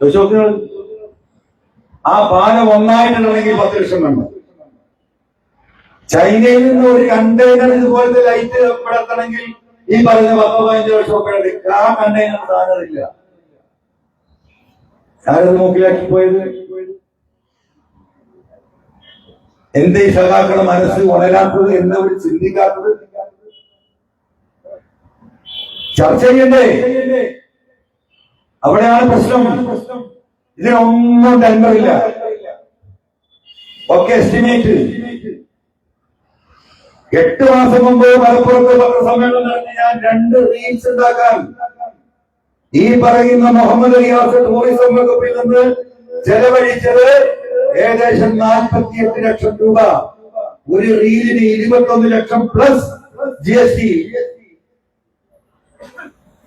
ചോദിച്ചോക്കുക. ആ പാലം ഒന്നായിട്ടുണ്ടെങ്കിൽ 10 ലക്ഷം വേണം. ചൈനയിൽ നിന്ന് ഒരു കണ്ടെയ്നർ ഇതുപോലത്തെ ലൈറ്റ് പെടുത്തണമെങ്കിൽ ഈ പറഞ്ഞ 10-15 ലക്ഷം രൂപ. ആ കണ്ടെയ്നർ സാധനമില്ല. ആരത് നോക്കിലാക്കി പോയത്? എന്തേ സഖാക്കളുടെ മനസ്സ് ഉണരാത്തത്? എന്നവർ ചിന്തിക്കാത്തത്? ചർച്ച ചെയ്യണ്ടേ? അവിടെയാണ് പ്രശ്നം. ഇതിനൊന്നും ടെൻഡറില്ല, ഒക്കെ എസ്റ്റിമേറ്റ്. 8 മാസം മുമ്പ് മലപ്പുറത്ത് പത്രസമ്മേളനം നടത്തി ഞാൻ 2 റീൽസ് ഉണ്ടാക്കാൻ ഈ പറയുന്ന മുഹമ്മദ് റിയാസ് ടൂറിസം വകുപ്പിൽ നിന്ന് ചെലവഴിച്ചത് ഏകദേശം 48 ലക്ഷം രൂപ. ഒരു റീലിന് 21 ലക്ഷം പ്ലസ് GST.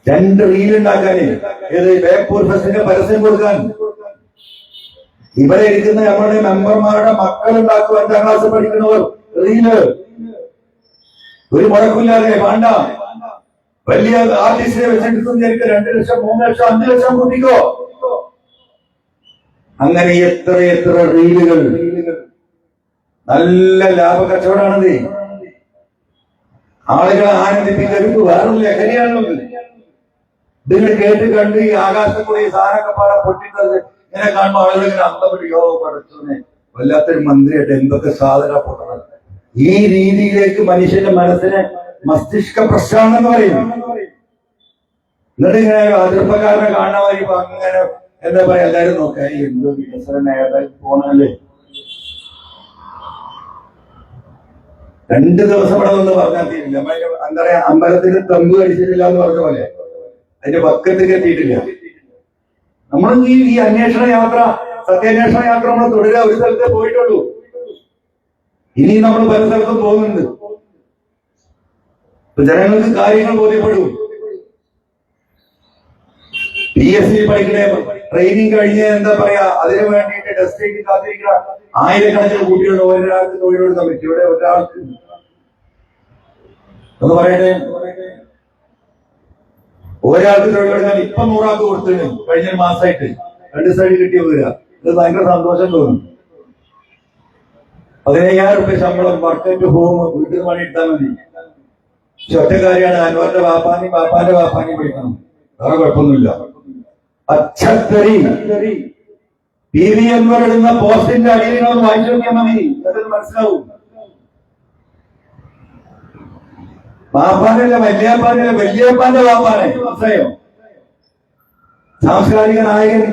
2 റീൽ ഉണ്ടാക്കാന്, ഏത് ബേപ്പൂർ ഫെസ്റ്റിന്റെ പരസ്യം കൊടുക്കാൻ. ഇവിടെ ഇരിക്കുന്ന നമ്മുടെ മെമ്പർമാരുടെ മക്കൾ ഉണ്ടാക്കും, 5ാം ക്ലാസ് പഠിക്കുന്നവർ. റീല് ഒരു മുടക്കില്ലാതെ വേണ്ട. വലിയ ആർട്ടിസ്റ്റിനെ വെച്ചെടുക്കും, 2 ലക്ഷം 3 ലക്ഷം 5 ലക്ഷം കൂട്ടിക്കോ. അങ്ങനെ എത്ര റീലുകൾ. നല്ല ലാഭ കച്ചവടമാണത്. ആളുകളെ ആനന്ദിപ്പിക്കരുത്, വേറൊരു ലഹരിയാണുള്ളത്. ഇതിങ്ങൾ കേട്ട് കണ്ട് ഈ ആകാശത്തുകൂടി ഈ സാധനമൊക്കെ പാടെ പൊട്ടിട്ടത് ഇങ്ങനെ കാണുമ്പോൾ ആളുകൾ ഇങ്ങനെ അന്തപെട്ടോ പഠിച്ചോനെ വല്ലാത്തൊരു മന്ത്രിയായിട്ട് എന്തൊക്കെ സാധന പൊട്ടണം. ഈ രീതിയിലേക്ക് മനുഷ്യന്റെ മനസ്സിനെ മസ്തിഷ്ക പ്രശ്നം എന്ന് പറയും. എന്നിട്ട് ഇങ്ങനെ ചെറുപ്പക്കാരനെ കാണാൻ വരുമ്പോ അങ്ങനെ എന്താ പറയാ, എല്ലാരും നോക്കാം എന്തോ വികസനം പോണല്ലേ. 2 ദിവസം ഇവിടെ നിന്ന് പറഞ്ഞാൽ തീരില്ല. എന്താ പറയാ, അമ്പലത്തിന് തമ്പ് കഴിച്ചിട്ടില്ല എന്ന് പറഞ്ഞ പോലെ അതിന്റെ പക്കത്തേക്ക് എത്തിയിട്ടില്ല. നമ്മൾ ഈ അന്വേഷണ യാത്ര, സത്യാന്വേഷണ യാത്ര നമ്മൾ തുടരുക. ഒരു സ്ഥലത്തേ പോയിട്ടുള്ളൂ, ഇനി നമ്മൾ പല സ്ഥലത്തും പോകുന്നുണ്ട്. ജനങ്ങൾക്ക് കാര്യങ്ങൾ ബോധ്യപ്പെടും. PSC പഠിക്കണേ, ട്രെയിനിങ് കഴിഞ്ഞ് എന്താ പറയാ, അതിനു വേണ്ടിയിട്ട് ടെസ്റ്റ് ചെയ്ത് കാത്തിരിക്കുന്ന ആയിരക്കണക്കിന് കുട്ടികളുടെ ഒരാൾക്ക് തൊഴിലെടുക്കാൻ പറ്റും. ഇവിടെ ഒരാൾക്ക് ഒന്ന് പറയട്ടെ, ഒരാൾക്ക് തൊഴിലെടുക്കാൻ ഇപ്പൊ 100 ആൾക്ക് കൊടുത്തിട്ട് കഴിഞ്ഞ മാസമായിട്ട് 2 സൈഡ് കിട്ടിയ വരിക. ഇത് ഭയങ്കര സന്തോഷം തോന്നും. 15,000 റുപ്യ ശമ്പളം, വർക്ക് അറ്റ് ഹോം, വീട്ടിൽ നിന്ന് പണി എടുത്താൽ മതി. പക്ഷെ ഒറ്റ കാര്യമാണ്, അൻവറിന്റെ ബാപ്പാന്റെ വാപ്പാനെയും വിളിക്കണം, വേറെ കുഴപ്പമൊന്നുമില്ല. അച്ഛത്തരി PV അൻവർ ഇടുന്ന പോസ്റ്റിന്റെ അടിയിൽ നിങ്ങളൊന്ന് വായിച്ചു നോക്കിയാൽ മതി, അതൊന്ന് മനസ്സിലാവും. ബാപ്പാനല്ല, വല്യപ്പാന്റെ ബാപ്പാനെ, മനസ്സിലായോ? സാംസ്കാരിക നായകൻ.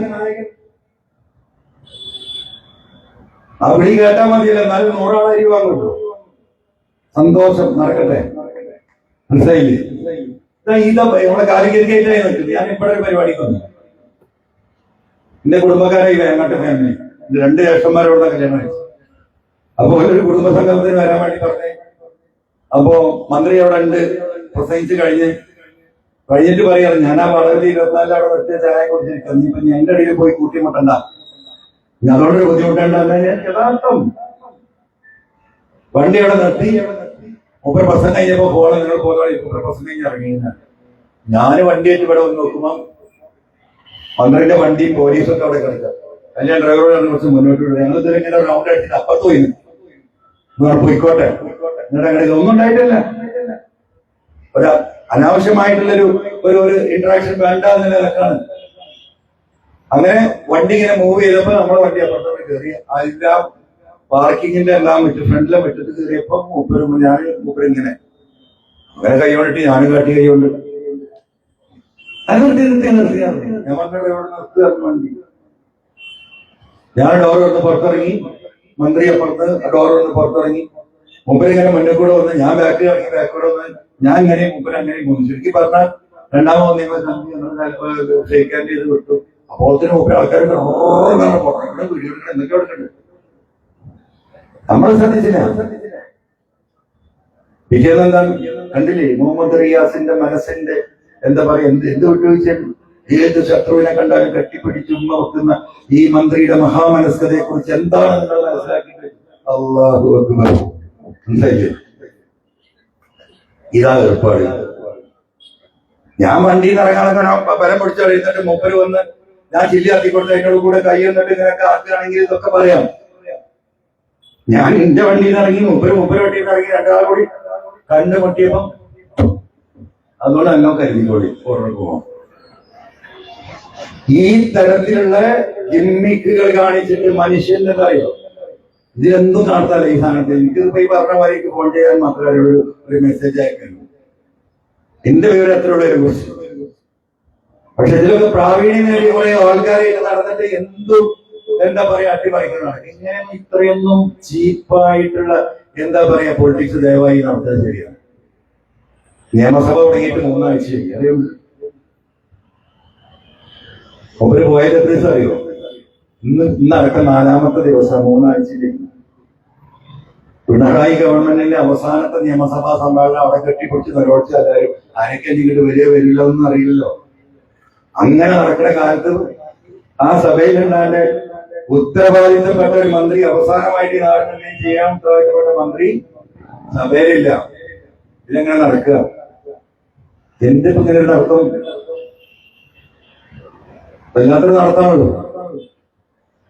ആ വിളി കേട്ടാൽ മതിയല്ലോ, എന്നാലും 100 ആളെ അരി വാങ്ങുള്ളൂ. സന്തോഷം നടക്കട്ടെ, മനസ്സിലായില്ലേ? നമ്മളെ കാലികരിക്കായിട്ടായി നിൽക്കുന്നത്. ഞാൻ ഇപ്പോഴൊരു പരിപാടിക്ക് വന്നു. എന്റെ കുടുംബക്കാരായി വേങ്ങാട്ട് ഫാമിലി, 2 ജ്യേഷ്ഠന്മാരോട് കല്യാണം കഴിച്ചു. അപ്പൊ ഒരു കുടുംബ സംഗമത്തിന് വരാൻ വേണ്ടി പറഞ്ഞേ. അപ്പോ മന്ത്രി അവിടെ ഉണ്ട്, പ്രസംഗിച്ച് കഴിഞ്ഞിട്ട് പറയാറ്, ഞാൻ ആ വളരെ 24 അവിടെ ഒറ്റ ചായ കുടിച്ചിരിക്കാം, നീ ഇപ്പൊ എന്റെ അടിയിൽ പോയി കൂട്ടിമുട്ടണ്ട, ഞാൻ അതുകൊണ്ടൊരു ബുദ്ധിമുട്ടുണ്ട. യഥാർത്ഥം വണ്ടി അവിടെ നിർത്തി. മൂപ്പര പ്രസംഗം കഴിഞ്ഞപ്പോ പോകണം, നിങ്ങൾ പോകാൻ മൂപ്പര പ്രസംഗം കഴിഞ്ഞ് ഇറങ്ങിയിരുന്ന ഞാൻ വണ്ടിയായിട്ട് ഇവിടെ വന്ന് നോക്കുമ്പോ മന്ത്രിന്റെ വണ്ടിയും പോലീസൊക്കെ അവിടെ കിടക്കാം. ഞാൻ ഡ്രൈവറോട് കുറച്ച് മുന്നോട്ട് വിടും. ഞങ്ങൾ ഇതുവരെ ഇങ്ങനെ റൗണ്ട് അടിച്ചിട്ട് അപ്പുറത്ത് പോയി പോയിക്കോട്ടെ. എന്നിട്ട് അങ്ങനെ ഇതൊന്നും ഉണ്ടായിട്ടില്ല. ഒരു അനാവശ്യമായിട്ടുള്ളൊരു ഒരു ഇന്ററാക്ഷൻ വേണ്ട എന്നുള്ള നിലക്കാണ്. അങ്ങനെ വണ്ടി ഇങ്ങനെ മൂവ് ചെയ്തപ്പോ നമ്മളെ വണ്ടി അപ്പുറത്തോട്ട് കയറി. അതിന്റെ പാർക്കിങ്ങിന്റെ എല്ലാം വിട്ട് ഫ്രണ്ടിലെ വിട്ടിട്ട് കയറിയപ്പോ ഞാൻ ഇങ്ങനെ അങ്ങനെ കൈകൊണ്ടിട്ട് ഞാനും കാട്ടി കൈകൊണ്ട് അത് നിർത്തിയാണ്. ഞാൻ വണ്ടി ഞാൻ ഡോർ വന്ന് പുറത്തിറങ്ങി, മന്ത്രി അപ്പുറത്ത് ഡോർ വന്ന് പുറത്തിറങ്ങി. മുമ്പിലിങ്ങനെ മുന്നിൽ കൂടെ വന്ന് ഞാൻ ബാക്ക് വന്ന് ഞാൻ ഇങ്ങനെയും മുമ്പിൽ അങ്ങനെയും പോകുന്നു. ചുരുക്കി പറഞ്ഞാൽ രണ്ടാമത് നിങ്ങൾ ഷെയ്ക്കാൻ ചെയ്ത് വിട്ടു. അപ്പോഴത്തേനും മുമ്പിൽ ആൾക്കാർ വീഡിയോ എന്തൊക്കെ എടുക്കുന്നുണ്ട്. നമ്മൾ ശ്രദ്ധിച്ചില്ല. പിറ്റേന്നെന്താണ് കണ്ടില്ലേ, മുഹമ്മദ് റിയാസിന്റെ മനസ്സിന്റെ എന്താ പറയാ, എന്ത് വിട്ടുവീഴ്ച. ഏത് ശത്രുവിനെ കണ്ടാലും കെട്ടിപ്പിടിച്ച് ഉമ്മ വെക്കുന്ന ഈ മന്ത്രിയുടെ മഹാമനസ്കതയെ കുറിച്ച് എന്താണ് നിങ്ങൾ മനസ്സിലാക്കിയിട്ട്? അല്ലാഹു അക്ബർ. മനസ്സിലായില്ലേ? ഇതാ ഏർപ്പാട്. ഞാൻ വണ്ടിയിൽ നിന്ന് ഇറങ്ങാനൊക്കെ ബലം പിടിച്ചു കഴിയുന്നിട്ട് മൂപ്പര് വന്ന് ഞാൻ ചില്ലാത്തി കൊടുത്ത് എന്നോട് കൂടെ കൈ വന്നിട്ട് ഇങ്ങനെയൊക്കെ ആക്കുകയാണെങ്കിൽ ഇതൊക്കെ പറയാം. ഞാൻ എന്റെ വണ്ടിയിൽ നിന്ന് ഇറങ്ങി, മൂപ്പര് വണ്ടിയിൽ നിന്ന് ഇറങ്ങി, 2 ആൾ കൂടി കണ്ടുമുട്ടിയപ്പം അതുകൊണ്ട് എല്ലാം കരുതിക്കോളി, ഓർമ്മ പോവാം. ഈ തരത്തിലുള്ള ഗിമ്മിക്കുകൾ കാണിച്ചിട്ട് മനുഷ്യന്റെ കാര്യോ ഇതിലെന്തും നടത്താല്ല ഈ സ്ഥാനത്ത്. എനിക്കിപ്പോ ഈ പറഞ്ഞ വഴിക്ക് ഫോൺ ചെയ്യാൻ മാത്രമേ ഒരു മെസ്സേജ് അയക്കുന്നു. എന്റെ വിവരം എത്രയുള്ള ഒരു കുറിച്ച്. പക്ഷെ ഇതിലൊക്കെ പ്രാവീണ്യം നേടിയ കുറെ ആൾക്കാരായിട്ട് നടന്നിട്ട് എന്തും എന്താ പറയാ അട്ടിമറിക്കുന്നതാണ്. ഇങ്ങനെ ഇത്രയൊന്നും ചീപ്പായിട്ടുള്ള എന്താ പറയാ പൊളിറ്റിക്സ് ദയവായി നടത്തുന്നത് ശരിയാണ്. നിയമസഭ തുടങ്ങിയിട്ട് 3 ആഴ്ചയായി. അറിയുള്ളൂ അവര് പോയത് എത്ര ദിവസം അറിയോ? ഇന്നടക്കം 4ാമത്തെ ദിവസം 3 ആഴ്ചയിലേക്ക്. പിണറായി ഗവൺമെന്റിന്റെ അവസാനത്തെ നിയമസഭാ സമ്മേളനം അവിടെ കെട്ടിപ്പൊടിച്ച് നിരോധിച്ച എല്ലാവരും ആരൊക്കെ ഇങ്ങോട്ട് വരില്ല ഒന്നും അറിയില്ലല്ലോ. അങ്ങനെ നടക്കുന്ന കാലത്ത് ആ സഭയിലുണ്ടാണ്ട് ഉത്തരവാദിത്തപ്പെട്ട ഒരു മന്ത്രി, അവസാനമായിട്ട് ഈ നാടിനെ ചെയ്യാൻ ഉത്തരവാദിത്തപ്പെട്ട മന്ത്രി സഭയിലില്ല. ഇതെങ്ങനെ നടക്കുക? എന്തിപ്പോ ഇങ്ങനെ ഒരു അർത്ഥം? എല്ലാത്തിനും നടത്താമല്ലോ.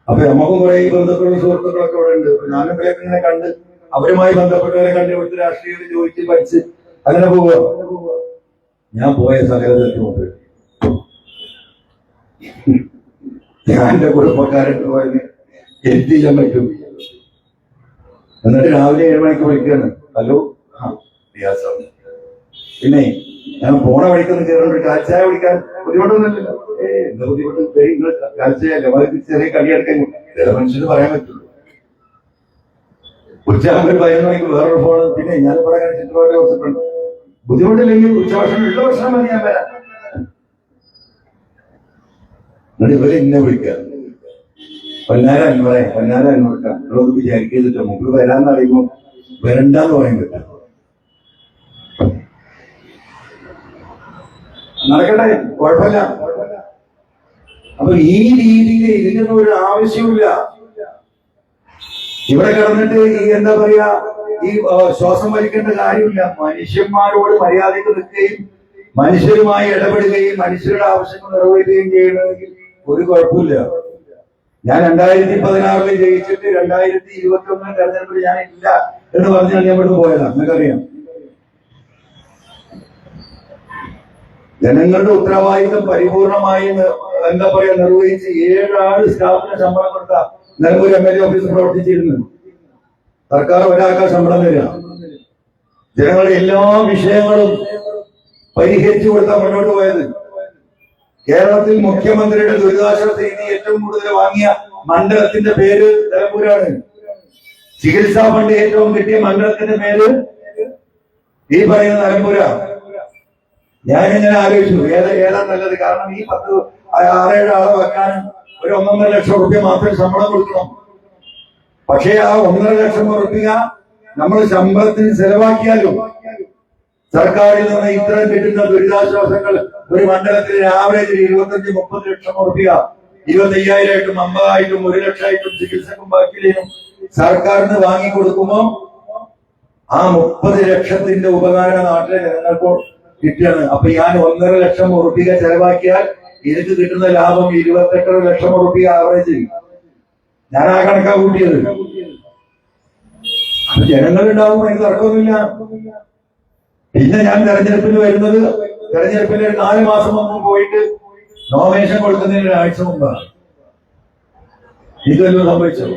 അപ്പൊ നമുക്കും കുറെ ബന്ധുക്കളും സുഹൃത്തുക്കളൊക്കെ ഇവിടെ ഉണ്ട്. ഞാനും ഇവരൊക്കെ ഇങ്ങനെ കണ്ട് അവരുമായി ബന്ധപ്പെട്ടവരെ കണ്ട് ഇവിടുത്തെ രാഷ്ട്രീയം ചോദിച്ച് പഠിച്ച് അങ്ങനെ പോവുക. ഞാൻ പോയ സകലത്തിൽ മുമ്പ് ഞാൻ എന്റെ കുടുംബക്കാരായിട്ട് പോയത് എത്തിക്കാൻ പറ്റും. എന്നിട്ട് രാവിലെ 7 മണിക്ക് വിളിക്കാണ്, ഹലോ റിയാസാണ്. പിന്നെ ഞാൻ പോണ വഴിക്കൊന്ന് കയറുന്നുണ്ട്, കാൽച്ചായ വിളിക്കാൻ ബുദ്ധിമുട്ടൊന്നുമില്ലല്ലോ. എന്താ ബുദ്ധിമുട്ട്? കാൽച്ചായല്ല, അവർക്ക് ചെറിയ കടിയെടുക്കാൻ ചില മനുഷ്യന് പറയാൻ പറ്റുള്ളൂ. ഉച്ചയാകുമ്പോൾ 11 മണിക്ക് വേറൊരു ഫോൺ. പിന്നെ ഞാനിവിടെ ചുറ്റുപാട് വന്നിട്ടുണ്ട്. ബുദ്ധിമുട്ടില്ലെങ്കിൽ ഉച്ചഭക്ഷണം ഉള്ള ഭക്ഷണം മതി, ഞാൻ വരാം. എന്നിട്ട് ഇവരെ ഇന്നെ വിളിക്കുക, പൊന്നാര അന്വേഷിക്കാം. നിങ്ങളൊന്ന് വിചാരിക്കരുതിട്ടോ, മുമ്പ് വരാന്ന് അറിയുമ്പോൾ വരണ്ടെന്ന് പറയാൻ പറ്റും. നടക്കട്ടെ, കുഴപ്പമില്ല. അപ്പൊ ഈ രീതിയിൽ ഇതിനൊന്നും ഒരു ആവശ്യമില്ല. ഇവിടെ കിടന്നിട്ട് ഈ എന്താ പറയാ, ഈ ശ്വാസം വലിക്കേണ്ട കാര്യമില്ല. മനുഷ്യന്മാരോട് മര്യാദയ്ക്ക് നിൽക്കുകയും മനുഷ്യരുമായി ഇടപെടുകയും മനുഷ്യരുടെ ആവശ്യങ്ങൾ നിറവേറ്റുകയും ചെയ്യണമെങ്കിൽ ഒരു കുഴപ്പമില്ല. ഞാൻ 2016 ജയിച്ചിട്ട് 2021 തെരഞ്ഞെടുപ്പിൽ ഞാൻ ഇല്ല എന്ന് പറഞ്ഞാൽ ഞാൻ ഇവിടുന്ന് പോയതാണ്. നിങ്ങൾക്കറിയാം. ജനങ്ങളുടെ ഉത്തരവാദിത്തം പരിപൂർണമായി എന്താ പറയാ നിർവഹിച്ച് 7 ആള് സ്റ്റാഫിന് ശമ്പളം കൊടുത്ത നിലമ്പൂർ MLA ഓഫീസ് പ്രവർത്തിച്ചിരുന്നു. സർക്കാർ ഒരാൾക്ക് ശമ്പളം തരിക. ജനങ്ങളുടെ എല്ലാ വിഷയങ്ങളും പരിഹരിച്ചു കൊടുത്താൽ മുന്നോട്ട് പോയത്. കേരളത്തിൽ മുഖ്യമന്ത്രിയുടെ ദുരിതാശ്വാസ നിധി ഏറ്റവും കൂടുതൽ വാങ്ങിയ മണ്ഡലത്തിന്റെ പേര് നിലമ്പൂരാണ്. ചികിത്സാ ഫണ്ട് ഏറ്റവും കിട്ടിയ മണ്ഡലത്തിന്റെ പേര് ഈ പറയുന്ന നിലമ്പൂരാണ്. ഞാനിങ്ങനെ ആലോചിച്ചു, ഏതാ നല്ലത്? കാരണം ഈ 6-7 ആളെ വെക്കാനും ഒരു 1.5 ലക്ഷം റുപ്യ മാത്രമേ ശമ്പളം കൊടുക്കണം. പക്ഷേ ആ 1.5 ലക്ഷം റുപ്യ നമ്മൾ ശമ്പളത്തിന് ചെലവാക്കിയാലും സർക്കാരിൽ നിന്ന് ഇത്തരം കിട്ടുന്ന ദുരിതാശ്വാസങ്ങൾ ഒരു മണ്ഡലത്തിൽ ആവറേജ് 25-30 ലക്ഷം റുപ്യ, 25,000 50,000 1 ലക്ഷമായിട്ടും ചികിത്സക്കും ബാക്കിയിലും സർക്കാരിന് വാങ്ങിക്കൊടുക്കുമ്പോൾ ആ 30 ലക്ഷത്തിന്റെ ഉപകാരം നാട്ടിലെ ജനങ്ങൾക്ക് കിട്ടുകയാണ്. അപ്പൊ ഞാൻ 1.5 ലക്ഷം റുപ്യ ചെലവാക്കിയാൽ എനിക്ക് കിട്ടുന്ന ലാഭം 28 ലക്ഷം റുപ്യ ആവറേജ്. ഞാൻ ആ കണക്കാ കൂട്ടിയത്. അപ്പൊ ജനങ്ങളുണ്ടാവും, എനിക്ക് തർക്കമൊന്നുമില്ല. പിന്നെ ഞാൻ തെരഞ്ഞെടുപ്പിന് വരുന്നത്, തെരഞ്ഞെടുപ്പിന് 4 മാസം മുമ്പ് പോയിട്ട് നോമിനേഷൻ കൊടുക്കുന്നതിന് 1 ആഴ്ച മുമ്പാണ്. ഇതെല്ലാം സംഭവിച്ചത്.